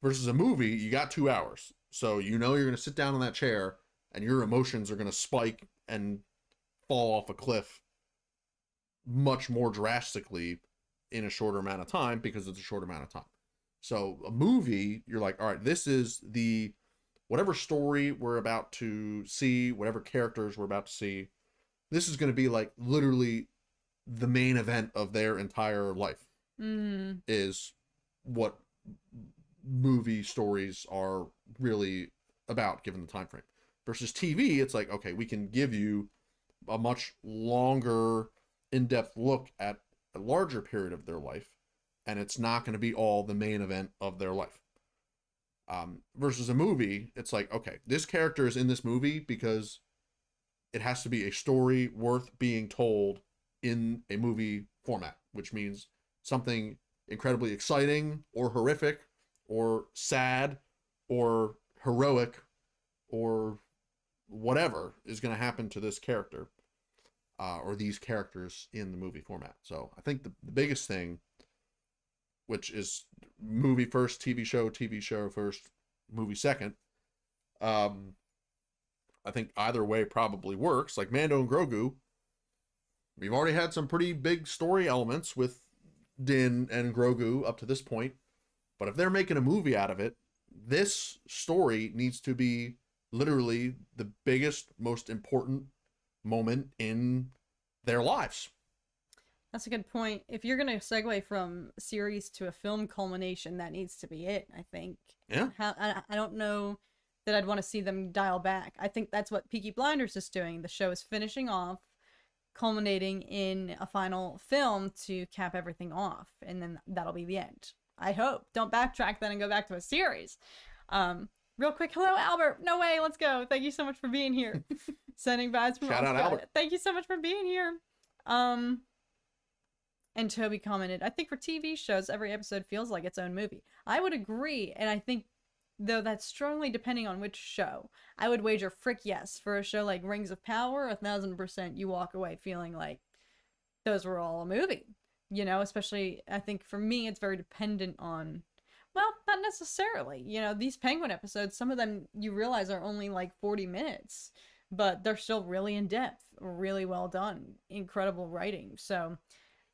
Versus a movie, you got 2 hours. So you know you're going to sit down in that chair and your emotions are going to spike and fall off a cliff much more drastically in a shorter amount of time because it's a short amount of time. So a movie, you're like, all right, this is whatever story we're about to see, whatever characters we're about to see, this is going to be like literally the main event of their entire life is what movie stories are really about given the time frame. Versus TV, it's like, okay, we can give you a much longer in-depth look at a larger period of their life, and it's not going to be all the main event of their life. Versus a movie, it's like, okay, this character is in this movie because it has to be a story worth being told in a movie format, which means something incredibly exciting or horrific or sad or heroic or whatever is going to happen to this character or these characters in the movie format. So I think the biggest thing, which is movie first, TV show first, movie second. I think either way probably works. Like Mando and Grogu, we've already had some pretty big story elements with Din and Grogu up to this point. But if they're making a movie out of it, this story needs to be literally the biggest, most important moment in their lives. That's a good point. If you're going to segue from series to a film culmination, that needs to be it, I think. Yeah. I don't know that I'd want to see them dial back. I think that's what Peaky Blinders is doing. The show is finishing off, culminating in a final film to cap everything off, and then that'll be the end. I hope. Don't backtrack then and go back to a series. Real quick, hello, Albert. No way, let's go. Thank you so much for being here. Sending vibes from Shout out, Albert. Thank you so much for being here. And Toby commented, I think for TV shows, every episode feels like its own movie. I would agree, and I think, though that's strongly depending on which show. I would wager frick yes. For a show like Rings of Power, 1000% you walk away feeling like those were all a movie. You know, especially, I think for me, it's very dependent on, well, not necessarily. You know, these Penguin episodes, some of them you realize are only like 40 minutes, but they're still really in depth, really well done, incredible writing. So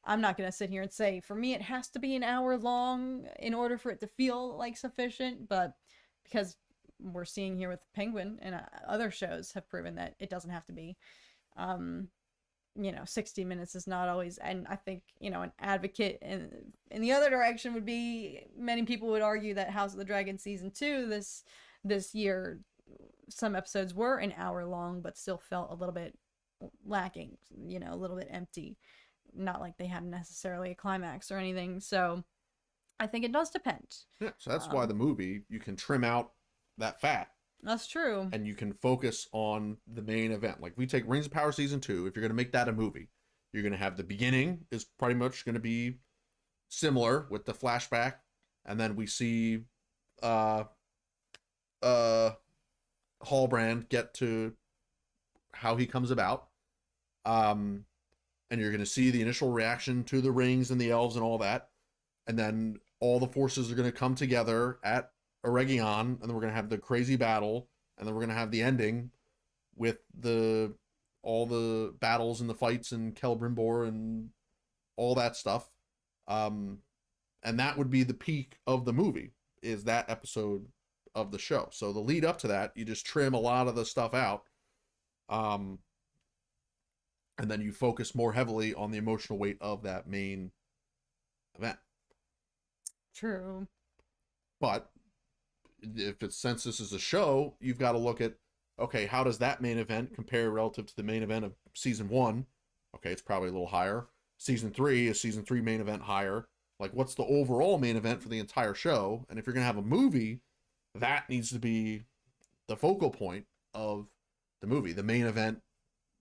I'm not going to sit here and say, for me, it has to be an hour long in order for it to feel like sufficient, but because we're seeing here with Penguin and other shows have proven that it doesn't have to be. 60 minutes is not always, and I think, an advocate in the other direction would be, many people would argue that House of the Dragon season 2 this year, some episodes were an hour long, but still felt a little bit lacking, a little bit empty. Not like they had necessarily a climax or anything. So I think it does depend. Yeah, so that's why the movie, you can trim out that fat. That's true. And you can focus on the main event. Like we take Rings of Power season 2, if you're going to make that a movie, you're going to have the beginning is pretty much going to be similar with the flashback. And then we see Hallbrand get to how he comes about. And you're going to see the initial reaction to the rings and the elves and all that. And then all the forces are going to come together at Eregion, and then we're going to have the crazy battle, and then we're going to have the ending with all the battles and the fights and Celebrimbor and all that stuff. And that would be the peak of the movie, is that episode of the show. So the lead up to that, you just trim a lot of the stuff out. and then you focus more heavily on the emotional weight of that main event. True. But if it's, since this is a show, you've got to look at, okay, how does that main event compare relative to the main event of season 1? Okay, it's probably a little higher. Season 3, is season 3 main event higher? Like, what's the overall main event for the entire show? And if you're going to have a movie, that needs to be the focal point of the movie, the main event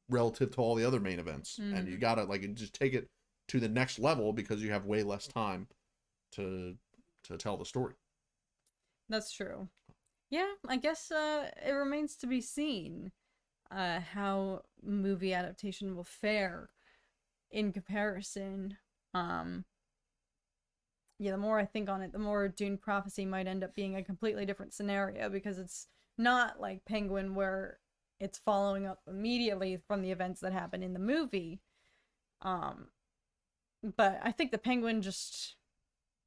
relative to all the other main events. And you got to, like, just take it to the next level because you have way less time to tell the story. That's true. Yeah, I guess it remains to be seen how movie adaptation will fare in comparison. Yeah, the more I think on it, the more Dune Prophecy might end up being a completely different scenario, because it's not like Penguin where it's following up immediately from the events that happen in the movie. But I think the Penguin just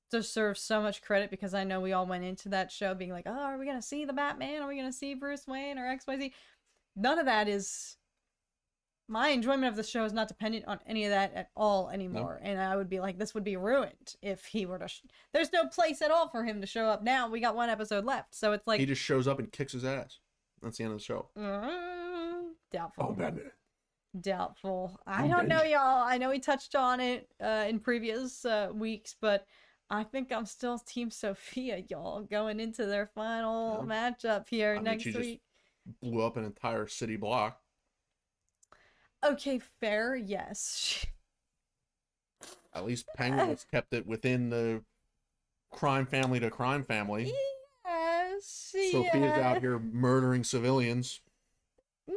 deserves so much credit, because I know we all went into that show being like, oh, are we going to see the Batman? Are we going to see Bruce Wayne or XYZ? None of that is... My enjoyment of the show is not dependent on any of that at all anymore. No. And I would be like, this would be ruined if he were to... There's no place at all for him to show up now. We got one episode left. So it's like... He just shows up and kicks his ass. That's the end of the show. Doubtful. Oh, Batman. Doubtful. I don't know, y'all. I know we touched on it in previous weeks, but I think I'm still Team Sophia, y'all, going into their final matchup here next week. Just blew up an entire city block. Okay, fair, yes. At least Penguin has kept it within the crime family to crime family. Yes. Sophia's out here murdering civilians.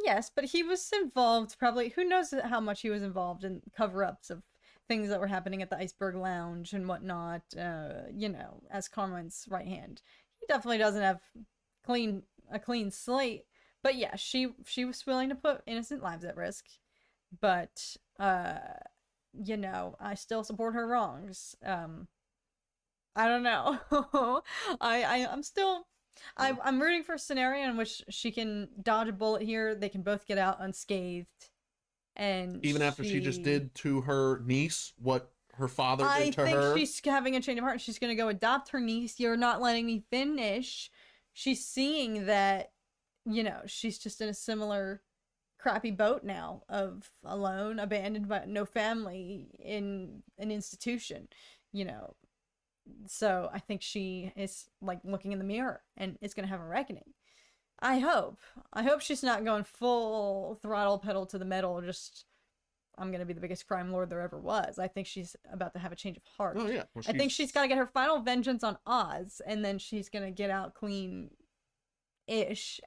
Yes, but he was involved, probably, who knows how much he was involved in cover-ups of things that were happening at the Iceberg Lounge and whatnot, you know, as Carmine's right hand. He definitely doesn't have a clean slate. But yeah, she was willing to put innocent lives at risk. But, you know, I still support her wrongs. I don't know. I'm rooting for a scenario in which she can dodge a bullet here. They can both get out unscathed. And even after she just did to her niece what her father did to her. I think she's having a change of heart. She's going to go adopt her niece. You're not letting me finish. She's seeing that, you know, she's just in a similar crappy boat now of alone, abandoned by no family in an institution, you know. So I think she is like looking in the mirror and is going to have a reckoning. I hope she's not going full throttle pedal to the metal, just I'm going to be the biggest crime lord there ever was. I think she's about to have a change of heart. Oh yeah. I think she's got to get her final vengeance on Oz, and then she's going to get out clean-ish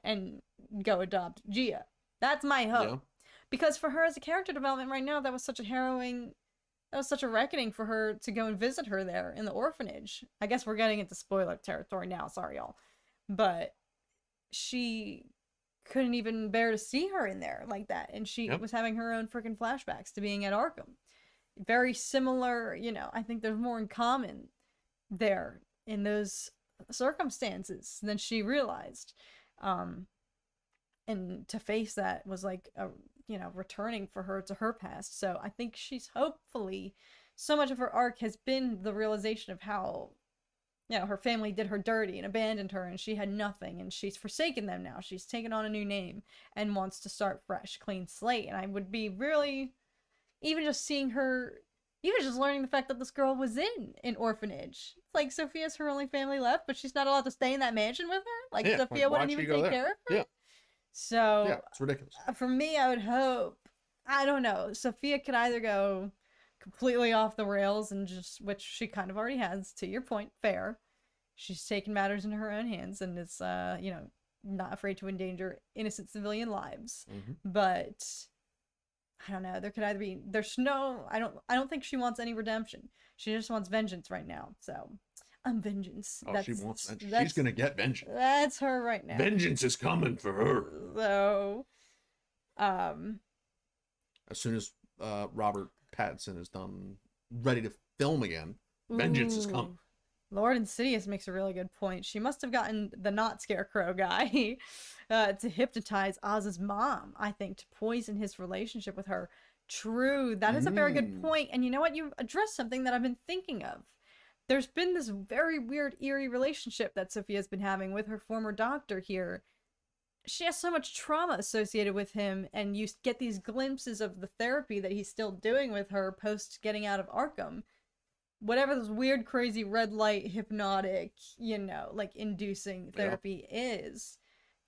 and go adopt Gia. That's my hope. Yeah. Because for her as a character development right now, that was such a reckoning for her to go and visit her there in the orphanage. I guess we're getting into spoiler territory now, sorry y'all. But she couldn't even bear to see her in there like that. And she was having her own freaking flashbacks to being at Arkham. Very similar, you know, I think there's more in common there in those circumstances than she realized. And to face that was like a, you know, returning for her to her past. So I think she's hopefully, so much of her arc has been the realization of how, you know, her family did her dirty and abandoned her, and she had nothing, and she's forsaken them now. She's taken on a new name and wants to start fresh, clean slate. And I would be really, even just seeing her, even just learning the fact that this girl was in an orphanage. It's like Sophia's her only family left, but she's not allowed to stay in that mansion with her. Like Sophia wouldn't even take care of her. Yeah. So yeah, it's ridiculous. For me, I would hope, I don't know, Sophia could either go completely off the rails and just, which she kind of already has, to your point, fair. She's taken matters into her own hands and is, you know, not afraid to endanger innocent civilian lives. Mm-hmm. But I don't know, there could either be, I don't think she wants any redemption. She just wants vengeance right now. So vengeance. Oh, she wants vengeance. She's gonna get vengeance. That's her right now. Vengeance is coming for her. So, as soon as Robert Pattinson is done, ready to film again, vengeance is coming. Lord Insidious makes a really good point. She must have gotten the not Scarecrow guy to hypnotize Oz's mom, I think, to poison his relationship with her, True. That is a very good point. And you know what? You addressed something that I've been thinking of. There's been this very weird, eerie relationship that Sophia's been having with her former doctor here. She has so much trauma associated with him, and you get these glimpses of the therapy that he's still doing with her post getting out of Arkham. Whatever this weird, crazy red light, hypnotic, like inducing therapy is,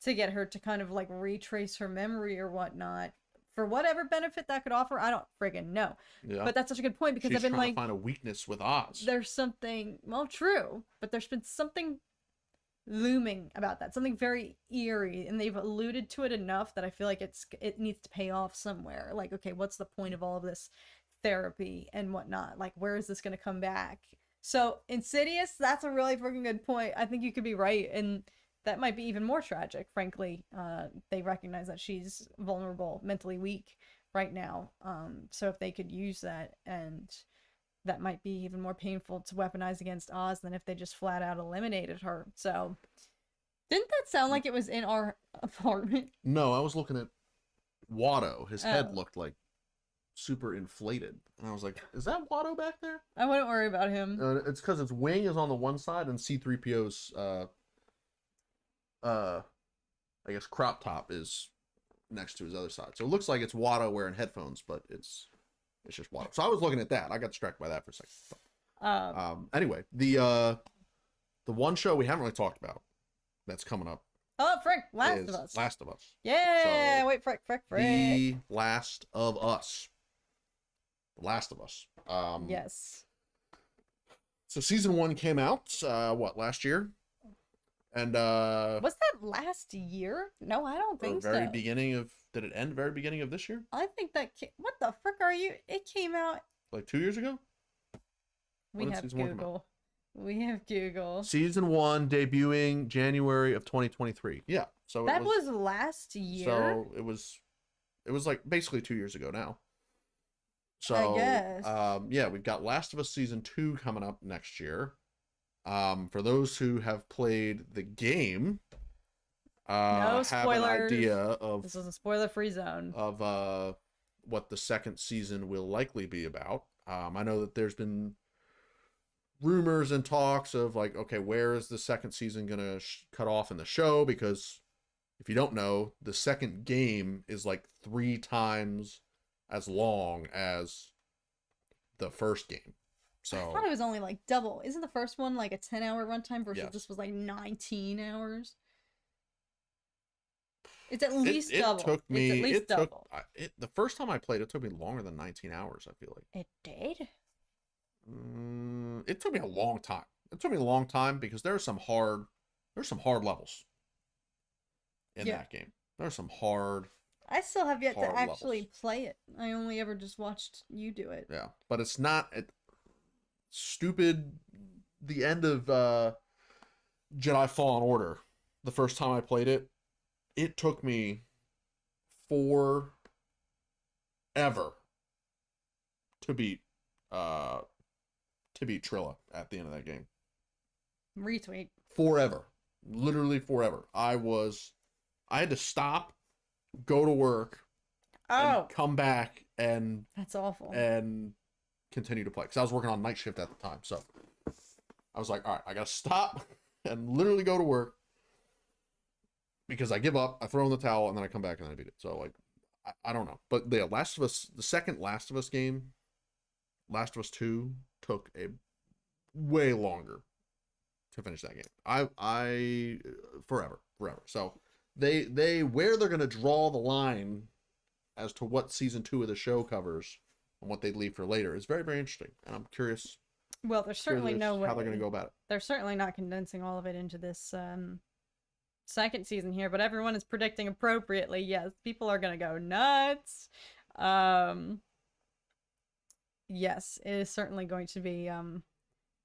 to get her to kind of like retrace her memory or whatnot. For whatever benefit that could offer, I don't friggin' know. Yeah. But that's such a good point, because She's I've been trying like, to find a weakness with Oz. There's something, well, true, but there's been something looming about that, something very eerie, and they've alluded to it enough that I feel like it needs to pay off somewhere. Like, okay, what's the point of all of this therapy and whatnot? Like, where is this going to come back? So Insidious, that's a really freaking good point. I think you could be right, and that might be even more tragic, frankly. They recognize that she's vulnerable, mentally weak right now. So if they could use that, and that might be even more painful to weaponize against Oz than if they just flat out eliminated her. So didn't that sound like it was in our apartment? No, I was looking at Watto. His head looked like super inflated, and I was like, is that Watto back there? I wouldn't worry about him. It's because its wing is on the one side and C-3PO's I guess crop top is next to his other side, so it looks like it's Watto wearing headphones, but it's just Watto. So I was looking at that. I got distracted by that for a second. Anyway, the one show we haven't really talked about that's coming up. Oh, frick! Last of Us. Last of Us. Yeah. So, wait, frick. The Last of Us. The Last of Us. Yes. So season 1 came out last year? And was that last year? No, I don't think so. Did it end very beginning of this year? I think that what the frick are you? It came out like 2 years ago. We have Google. Season 1 debuting January of 2023. Yeah, so that was last year. So it was like basically 2 years ago now. So I guess. Yeah, we've got Last of Us season 2 coming up next year. For those who have played the game, no spoilers. Have an idea of this is a spoiler-free zone of what the second season will likely be about. I know that there's been rumors and talks of like, okay, where is the second season gonna cut off in the show? Because if you don't know, the second game is like 3 times as long as the first game. So I thought it was only like double. Isn't the first one like a 10-hour runtime versus this was like 19 hours? It's at least double. The first time I played, it took me longer than 19 hours, I feel like. It did? It took me a long time. It took me a long time because there's some hard levels in that game. There's some hard. I still have yet to actually play it. I only ever just watched you do it. Yeah, but it's not stupid. The end of Jedi Fallen Order, the first time I played it, it took me forever to beat Trilla at the end of that game. Retweet. Forever. Literally forever. I had to stop, go to work, and come back, and that's awful. And continue to play. Because I was working on night shift at the time. So I was like, all right, I gotta stop and literally go to work. Because I give up, I throw in the towel, and then I come back and then I beat it. So like I don't know. But the Last of Us, the second Last of Us game, Last of Us 2, took a way longer to finish that game. I forever. So they where they're gonna draw the line as to what season 2 of the show covers and what they leave for later is very, very interesting. And I'm curious. Well, there's certainly no way how they're gonna go about it. They're certainly not condensing all of it into this second season here, but everyone is predicting appropriately. Yes, people are gonna go nuts. Yes, it is certainly going to be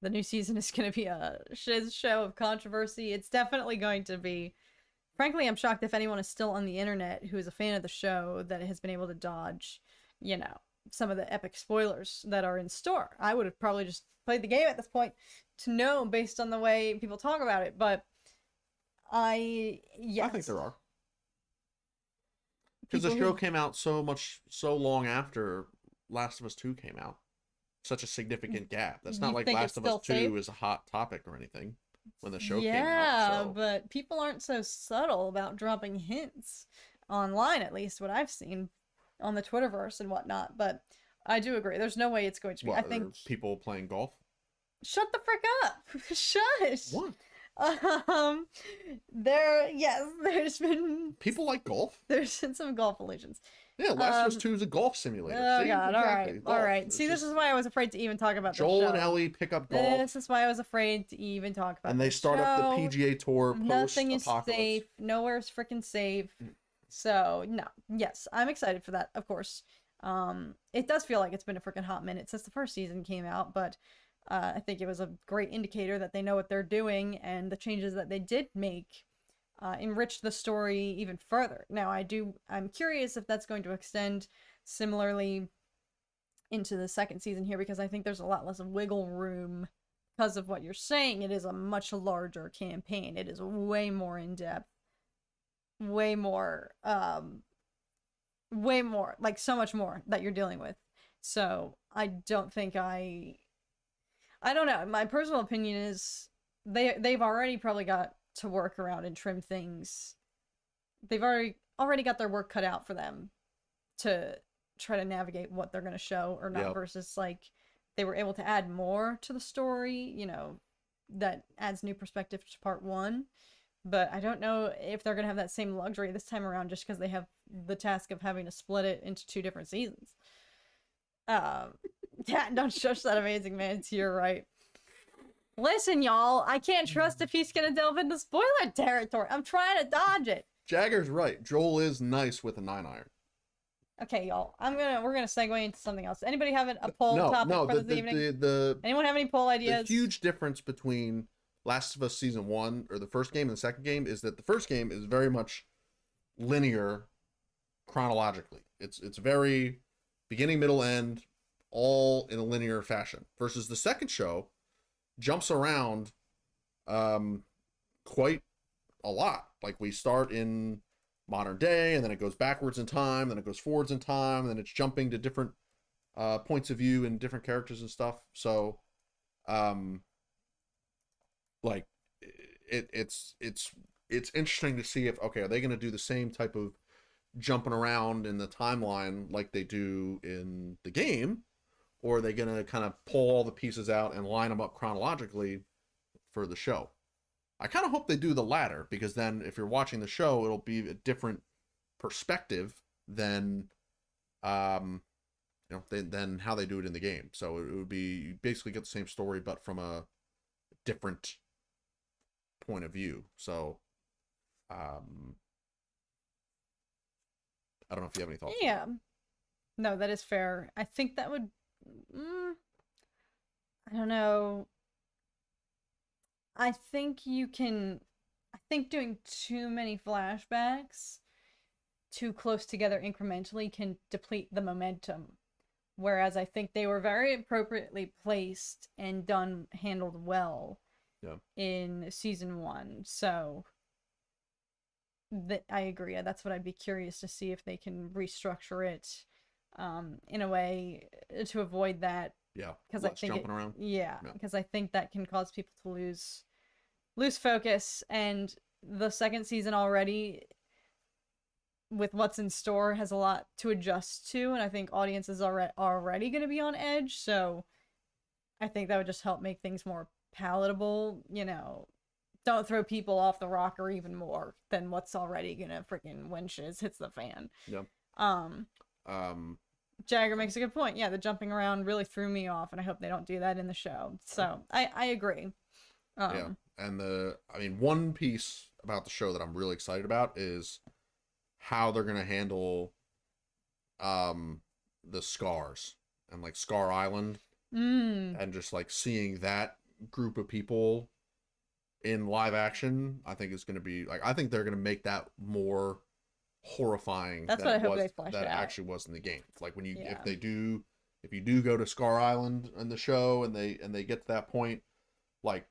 the new season is going to be a shiz show of controversy. It's definitely going to be. Frankly, I'm shocked if anyone is still on the internet who is a fan of the show that has been able to dodge, some of the epic spoilers that are in store. I would have probably just played the game at this point to know based on the way people talk about it, but I think there are. Because the people show who came out so long after Last of Us 2 came out. Such a significant gap. That's not you like think Last it's of Us still 2 safe. is a hot topic or anything when the show came out. Yeah, So but people aren't so subtle about dropping hints online, at least what I've seen on the Twitterverse and whatnot. But I do agree. There's no way it's going to be. I what, are think. people playing golf? Shut the frick up! Shush! What? Um, there's been People like golf? there's been some golf illusions. Yeah, Last of Us 2 is a golf simulator. Oh See? god, Exactly. all Golf. right. It's See, this just is why I was afraid to even talk about the Joel show. and Ellie pick up golf. This is why I was afraid to even talk about And they the start up the show. PGA Tour Nothing is post-apocalypse. safe. Nowhere's freaking safe. So, no. Yes, I'm excited for that, of course. It does feel like it's been a freaking hot minute since the first season came out, but I think it was a great indicator that they know what they're doing, and the changes that they did make enriched the story even further. Now, I'm curious if that's going to extend similarly into the second season here, because I think there's a lot less wiggle room because of what you're saying. It is a much larger campaign. It is way more in depth, way more, like so much more that you're dealing with. So I don't think I don't know. My personal opinion is they've already probably got to work around and trim things. They've already got their work cut out for them to try to navigate what they're going to show or not. Yep. Versus like they were able to add more to the story, that adds new perspective to part one. But I don't know if they're going to have that same luxury this time around, just because they have the task of having to split it into 2 different seasons. Yeah, don't shush that amazing man to your right. Listen, y'all, I can't trust if he's gonna delve into spoiler territory. I'm trying to dodge it. Jagger's right. Joel is nice with a 9-iron. Okay, y'all. We're gonna segue into something else. Anybody have a poll topic for this evening? Anyone have any poll ideas? The huge difference between Last of Us Season 1, or the first game, and the second game is that the first game is very much linear chronologically. It's very beginning, middle, end, all in a linear fashion. Versus the second show jumps around quite a lot. Like, we start in modern day, and then it goes backwards in time, then it goes forwards in time, and then it's jumping to different points of view and different characters and stuff. So like it's interesting to see if, okay, are they going to do the same type of jumping around in the timeline like they do in the game, or are they going to kind of pull all the pieces out and line them up chronologically for the show? I kind of hope they do the latter, because then if you're watching the show, it'll be a different perspective than than how they do it in the game. So it would be, you basically get the same story but from a different point of view. So I don't know if you have any thoughts. Yeah. No, that is fair. I think that would I don't know. I think doing too many flashbacks too close together incrementally can deplete the momentum. Whereas I think they were very appropriately placed and handled well in season 1. So I agree. That's what I'd be curious to see, if they can restructure it in a way to avoid that. Yeah, because I think jumping around. Yeah, because I think that can cause people to lose focus. And the second season already, with what's in store, has a lot to adjust to, and I think audiences are already going to be on edge. So I think that would just help make things more palatable. Don't throw people off the rocker even more than what's already gonna freaking when shit hits the fan. Jagger makes a good point. Yeah, the jumping around really threw me off, and I hope they don't do that in the show. So I agree. And one piece about the show that I'm really excited about is how they're gonna handle the scars and like Scar Island, and just like seeing that group of people in live action. I think it's going to be like, I think they're going to make that more horrifying. That's what I hope they flesh that out. actually was in the game. Like when you if you do go to Scar Island in the show, and they get to that point, like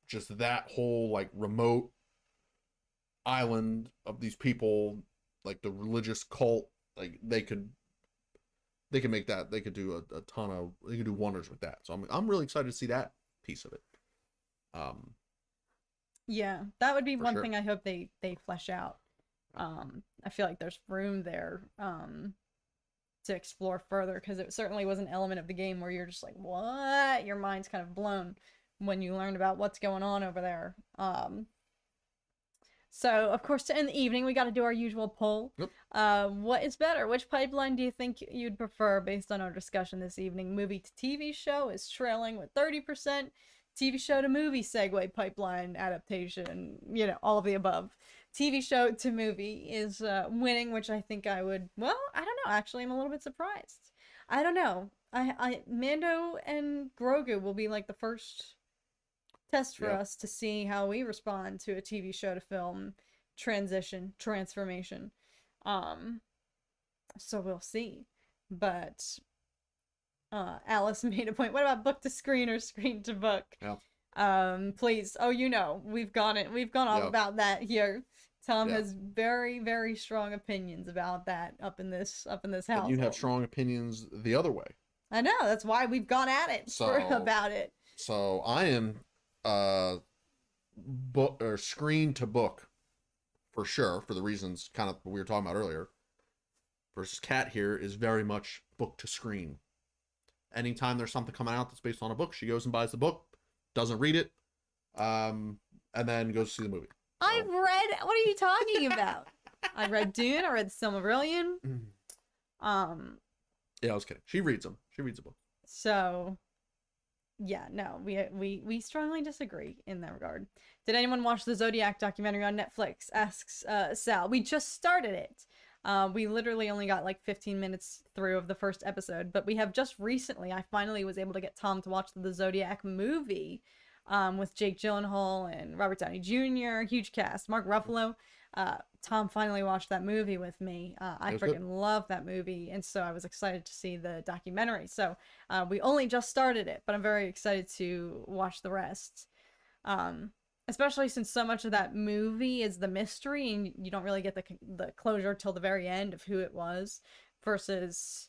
just that whole like remote island of these people like the religious cult, like they could make that. They could do a ton of, they could do wonders with that. So I'm really excited to see that piece of it. Yeah, that would be For one sure. thing I hope they flesh out. I feel like there's room there to explore further, because it certainly was an element of the game where you're just like, what? Your mind's kind of blown when you learn about what's going on over there. So, of course, to end the evening, we got to do our usual poll. Yep. What is better? Which pipeline do you think you'd prefer based on our discussion this evening? Movie to TV show is trailing with 30%. TV show to movie segue pipeline adaptation, all of the above. TV show to movie is winning, which I think I would, well, I don't know. Actually, I'm a little bit surprised. I don't know. Mando and Grogu will be like the first test for us to see how we respond to a TV show to film transformation. So we'll see. But Alice made a point. What about book to screen or screen to book? Yeah. Please. Oh, we've gone all about that here. Tom has very, very strong opinions about that up in this house. And you have strong opinions the other way. I know. That's why we've gone at it about it. So I am book or screen to book for sure, for the reasons kind of we were talking about earlier. Versus Kat here is very much book to screen. Anytime there's something coming out that's based on a book, she goes and buys the book, doesn't read it, and then goes to see the movie. So. I've read. What are you talking about? I read Dune. I read The Silmarillion. Yeah, I was kidding. She reads them. She reads a book. So, yeah, no, we strongly disagree in that regard. Did anyone watch the Zodiac documentary on Netflix? Asks Sal. We just started it. We literally only got like 15 minutes through of the first episode, but we have just recently, I finally was able to get Tom to watch the Zodiac movie with Jake Gyllenhaal and Robert Downey Jr., huge cast, Mark Ruffalo. Tom finally watched that movie with me. I freaking love that movie, and so I was excited to see the documentary. So we only just started it, but I'm very excited to watch the rest. Especially since so much of that movie is the mystery, and you don't really get the closure till the very end of who it was, versus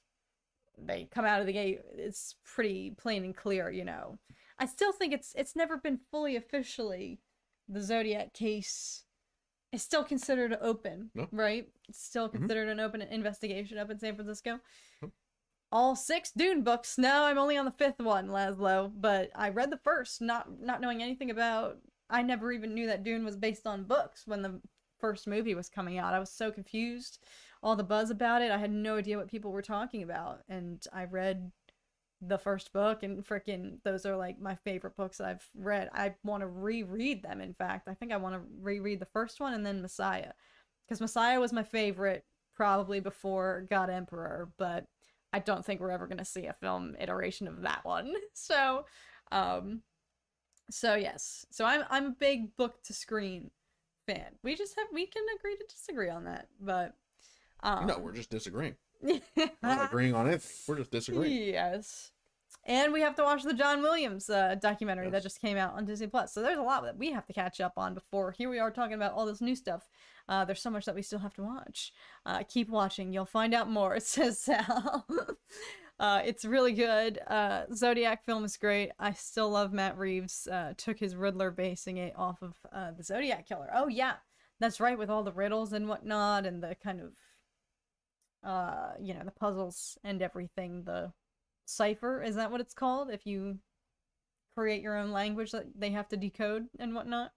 they come out of the gate, it's pretty plain and clear, I still think it's never been fully officially, the Zodiac case is still considered open, right? It's still considered an open investigation up in San Francisco. All 6 Dune books. No, I'm only on the 5th one, Laszlo, but I read the first, not knowing anything about. I never even knew that Dune was based on books when the first movie was coming out. I was so confused. All the buzz about it, I had no idea what people were talking about. And I read the first book, and freaking those are like my favorite books I've read. I want to reread them. In fact, I think I want to reread the first one and then Messiah, because Messiah was my favorite probably before God Emperor, but I don't think we're ever going to see a film iteration of that one. So yes. So I'm a big book to screen fan. We can agree to disagree on that, but no, we're just disagreeing. Not agreeing on anything. We're just disagreeing. Yes. And we have to watch the John Williams documentary that just came out on Disney Plus. So there's a lot that we have to catch up on before here we are talking about all this new stuff. There's so much that we still have to watch. Keep watching. You'll find out more, says Sal. It's really good. Zodiac film is great. I still love Matt Reeves. Took his Riddler basing it off of the Zodiac Killer. Oh, yeah. That's right, with all the riddles and whatnot, and the kind of the puzzles and everything. The cipher, is that what it's called? If you create your own language that they have to decode and whatnot.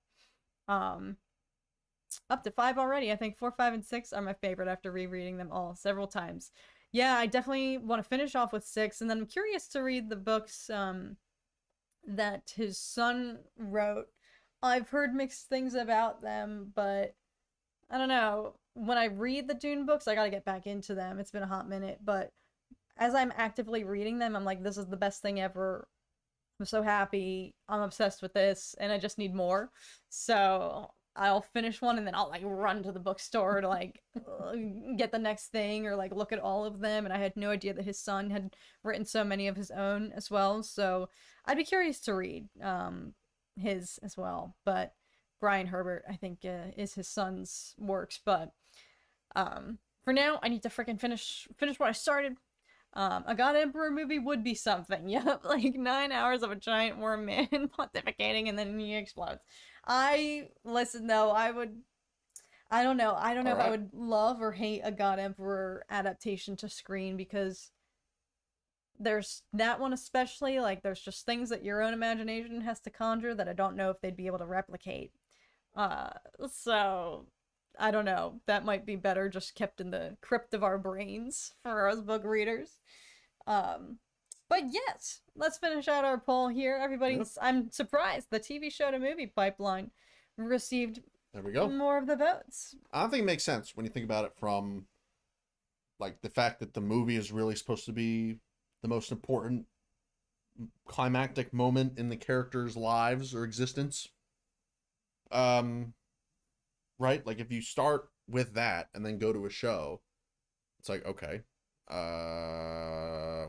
Up to 5 already. I think 4, 5, and 6 are my favorite after rereading them all several times. Yeah, I definitely want to finish off with 6, and then I'm curious to read the books that his son wrote. I've heard mixed things about them, but I don't know. When I read the Dune books, I gotta get back into them. It's been a hot minute, but as I'm actively reading them, I'm like, this is the best thing ever. I'm so happy. I'm obsessed with this, and I just need more. So I'll finish one, and then I'll like run to the bookstore to like get the next thing, or like look at all of them. And I had no idea that his son had written so many of his own as well. So I'd be curious to read his as well. But Brian Herbert, I think, is his son's works. But For now, I need to freaking finish what I started. A God Emperor movie would be something. Yep, like 9 hours of a giant worm man pontificating and then he explodes. Listen though, I don't know. I don't know if I would love or hate a God Emperor adaptation to screen because there's that one especially, like there's just things that your own imagination has to conjure that I don't know if they'd be able to replicate. So I don't know. That might be better just kept in the crypt of our brains for us book readers. But yes, let's finish out our poll here. Everybody's, I'm surprised the TV show to movie pipeline received there we go. more of the votes. I think it makes sense when you think about it from like the fact that the movie is really supposed to be the most important climactic moment in the characters' lives or existence. Right? Like if you start with that and then go to a show, it's like, okay,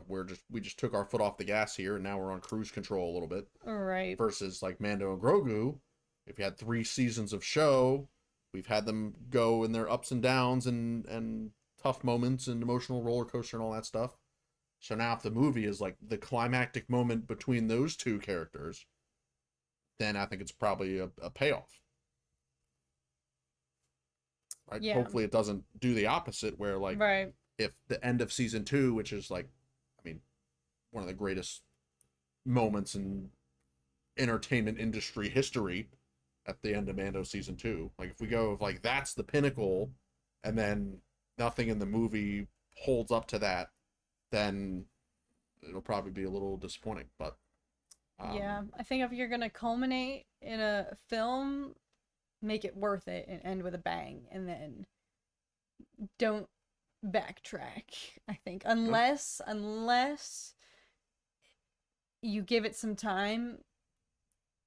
we just took our foot off the gas here and now we're on cruise control a little bit. Right. Versus like Mando and Grogu, if you had 3 seasons of show, we've had them go in their ups and downs and tough moments and emotional roller coaster and all that stuff. So now if the movie is like the climactic moment between those 2 characters, then I think it's probably a payoff. Right? Yeah. Hopefully it doesn't do the opposite where like if the end of season 2, which is like, I mean, one of the greatest moments in entertainment industry history at the end of Mando season 2, like if we go with like that's the pinnacle and then nothing in the movie holds up to that, then it'll probably be a little disappointing. But yeah, I think if you're gonna culminate in a film, make it worth it and end with a bang, and then don't backtrack. I think unless you give it some time,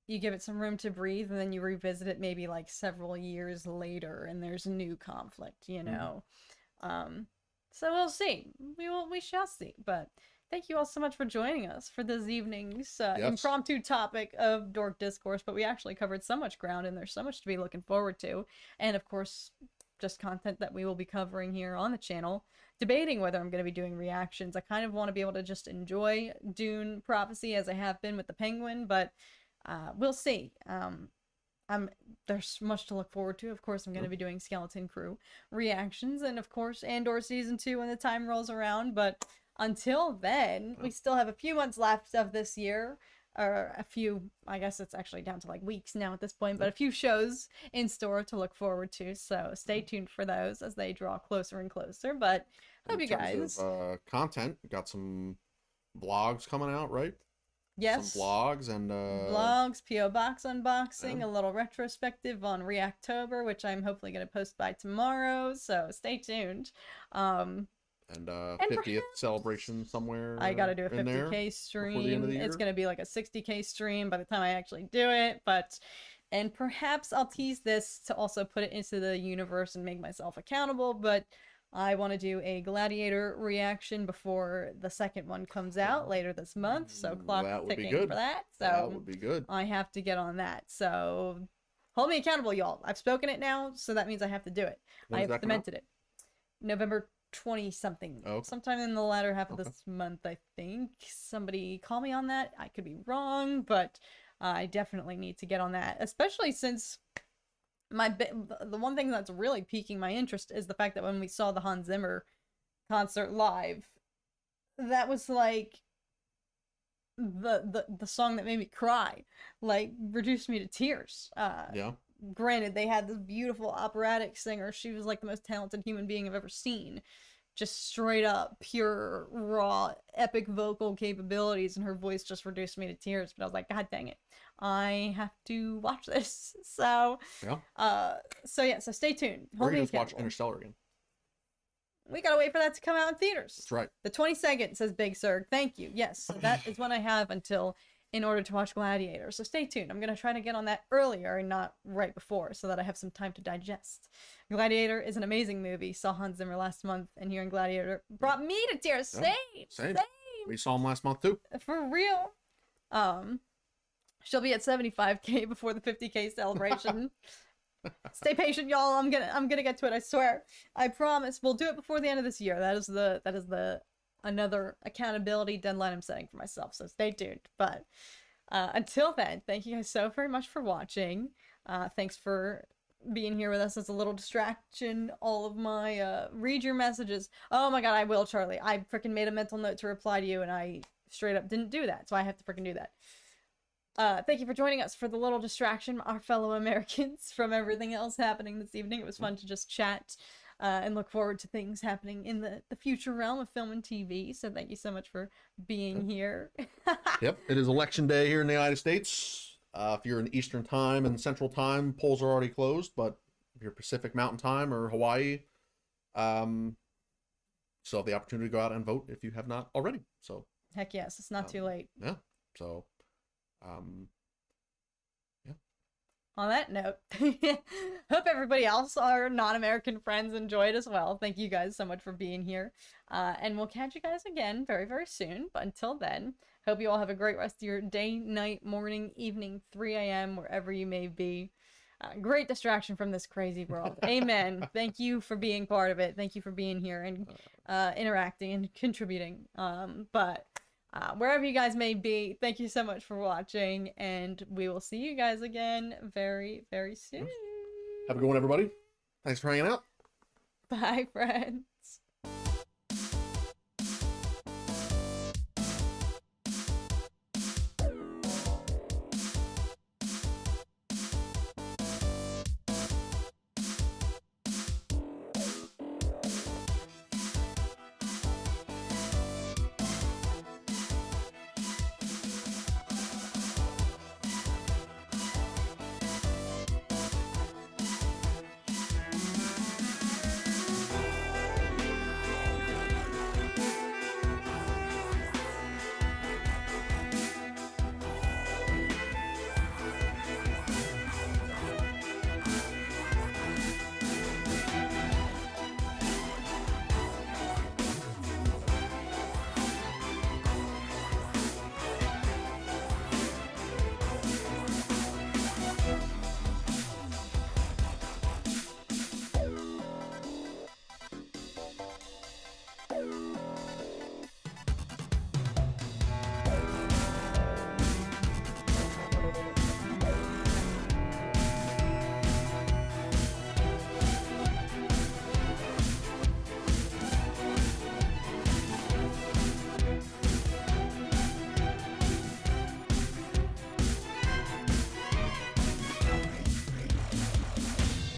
you give it some room to breathe, and then you revisit it maybe like several years later and there's a new conflict, you know. So we'll see. We shall see. But thank you all so much for joining us for this evening's impromptu topic of Dork Discourse. But we actually covered so much ground, and there's so much to be looking forward to. And of course, just content that we will be covering here on the channel. Debating whether I'm going to be doing reactions. I kind of want to be able to just enjoy Dune Prophecy as I have been with the Penguin, but we'll see. There's much to look forward to. Of course, I'm going to be doing Skeleton Crew reactions, and of course, Andor Season 2 when the time rolls around. But until then, we still have a few months left of this year, or a few, I guess it's actually down to like weeks now at this point, but a few shows in store to look forward to. So stay tuned for those as they draw closer and closer. But hope you guys. Content, we got some vlogs coming out, right? Yes. Some vlogs and vlogs, PO Box unboxing, a little retrospective on Reactober, which I'm hopefully going to post by tomorrow. So stay tuned. And 50th celebration somewhere. I got to do a 50K stream. It's going to be like a 60K stream by the time I actually do it. And perhaps I'll tease this to also put it into the universe and make myself accountable. But I want to do a Gladiator reaction before the second one comes out later this month. So clock ticking for that. So that would be good. I have to get on that. So hold me accountable, y'all. I've spoken it now, so that means I have to do it. I have cemented it. November 20 something. Sometime in the latter half of this month, I think. Somebody call me on that. I could be wrong, but I definitely need to get on that, especially since the one thing that's really piquing my interest is the fact that when we saw the Hans Zimmer concert live, that was like the song that made me cry, like reduced me to tears. Granted, they had this beautiful operatic singer. She was like the most talented human being I've ever seen. Just straight up, pure, raw, epic vocal capabilities, and her voice just reduced me to tears. But I was like, God dang it, I have to watch this. So, so stay tuned. We're gonna watch Interstellar again. We gotta wait for that to come out in theaters. That's right. The 22nd, says Big Sir. Thank you. Yes, that is when I have until in order to watch Gladiator. So stay tuned. I'm going to try to get on that earlier and not right before so that I have some time to digest. Gladiator is an amazing movie. Saw Hans Zimmer last month, and hearing Gladiator brought me to tears. Same. We saw him last month too. For real. She'll be at 75K before the 50K celebration. Stay patient, y'all. I'm gonna get to it. I swear. I promise. We'll do it before the end of this year. That is the another accountability deadline I'm setting for myself. So stay tuned. But until then, thank you guys so very much for watching. Thanks for being here with us as a little distraction. All of my read your messages. Oh my god, I will, Charlie. I freaking made a mental note to reply to you, and I straight up didn't do that, so I have to freaking do that. Thank you for joining us for the little distraction, our fellow Americans, from everything else happening this evening. It was fun to just chat and look forward to things happening in the future realm of film and TV. So thank you so much for being here. Yep, it is election day here in the United States. If you're in Eastern time and Central time, polls are already closed. But if you're Pacific Mountain time or Hawaii, still have the opportunity to go out and vote if you have not already. So heck yes, it's not too late. Yeah. So, yeah. On that note, hope everybody else, our non-American friends, enjoyed as well. Thank you guys so much for being here. And we'll catch you guys again very, very soon. But until then, hope you all have a great rest of your day, night, morning, evening, 3 a.m., wherever you may be. Great distraction from this crazy world. Amen. Thank you for being part of it. Thank you for being here and interacting and contributing. But wherever you guys may be, thank you so much for watching, and we will see you guys again very, very soon. Have a good one, everybody. Thanks for hanging out. Bye, friends.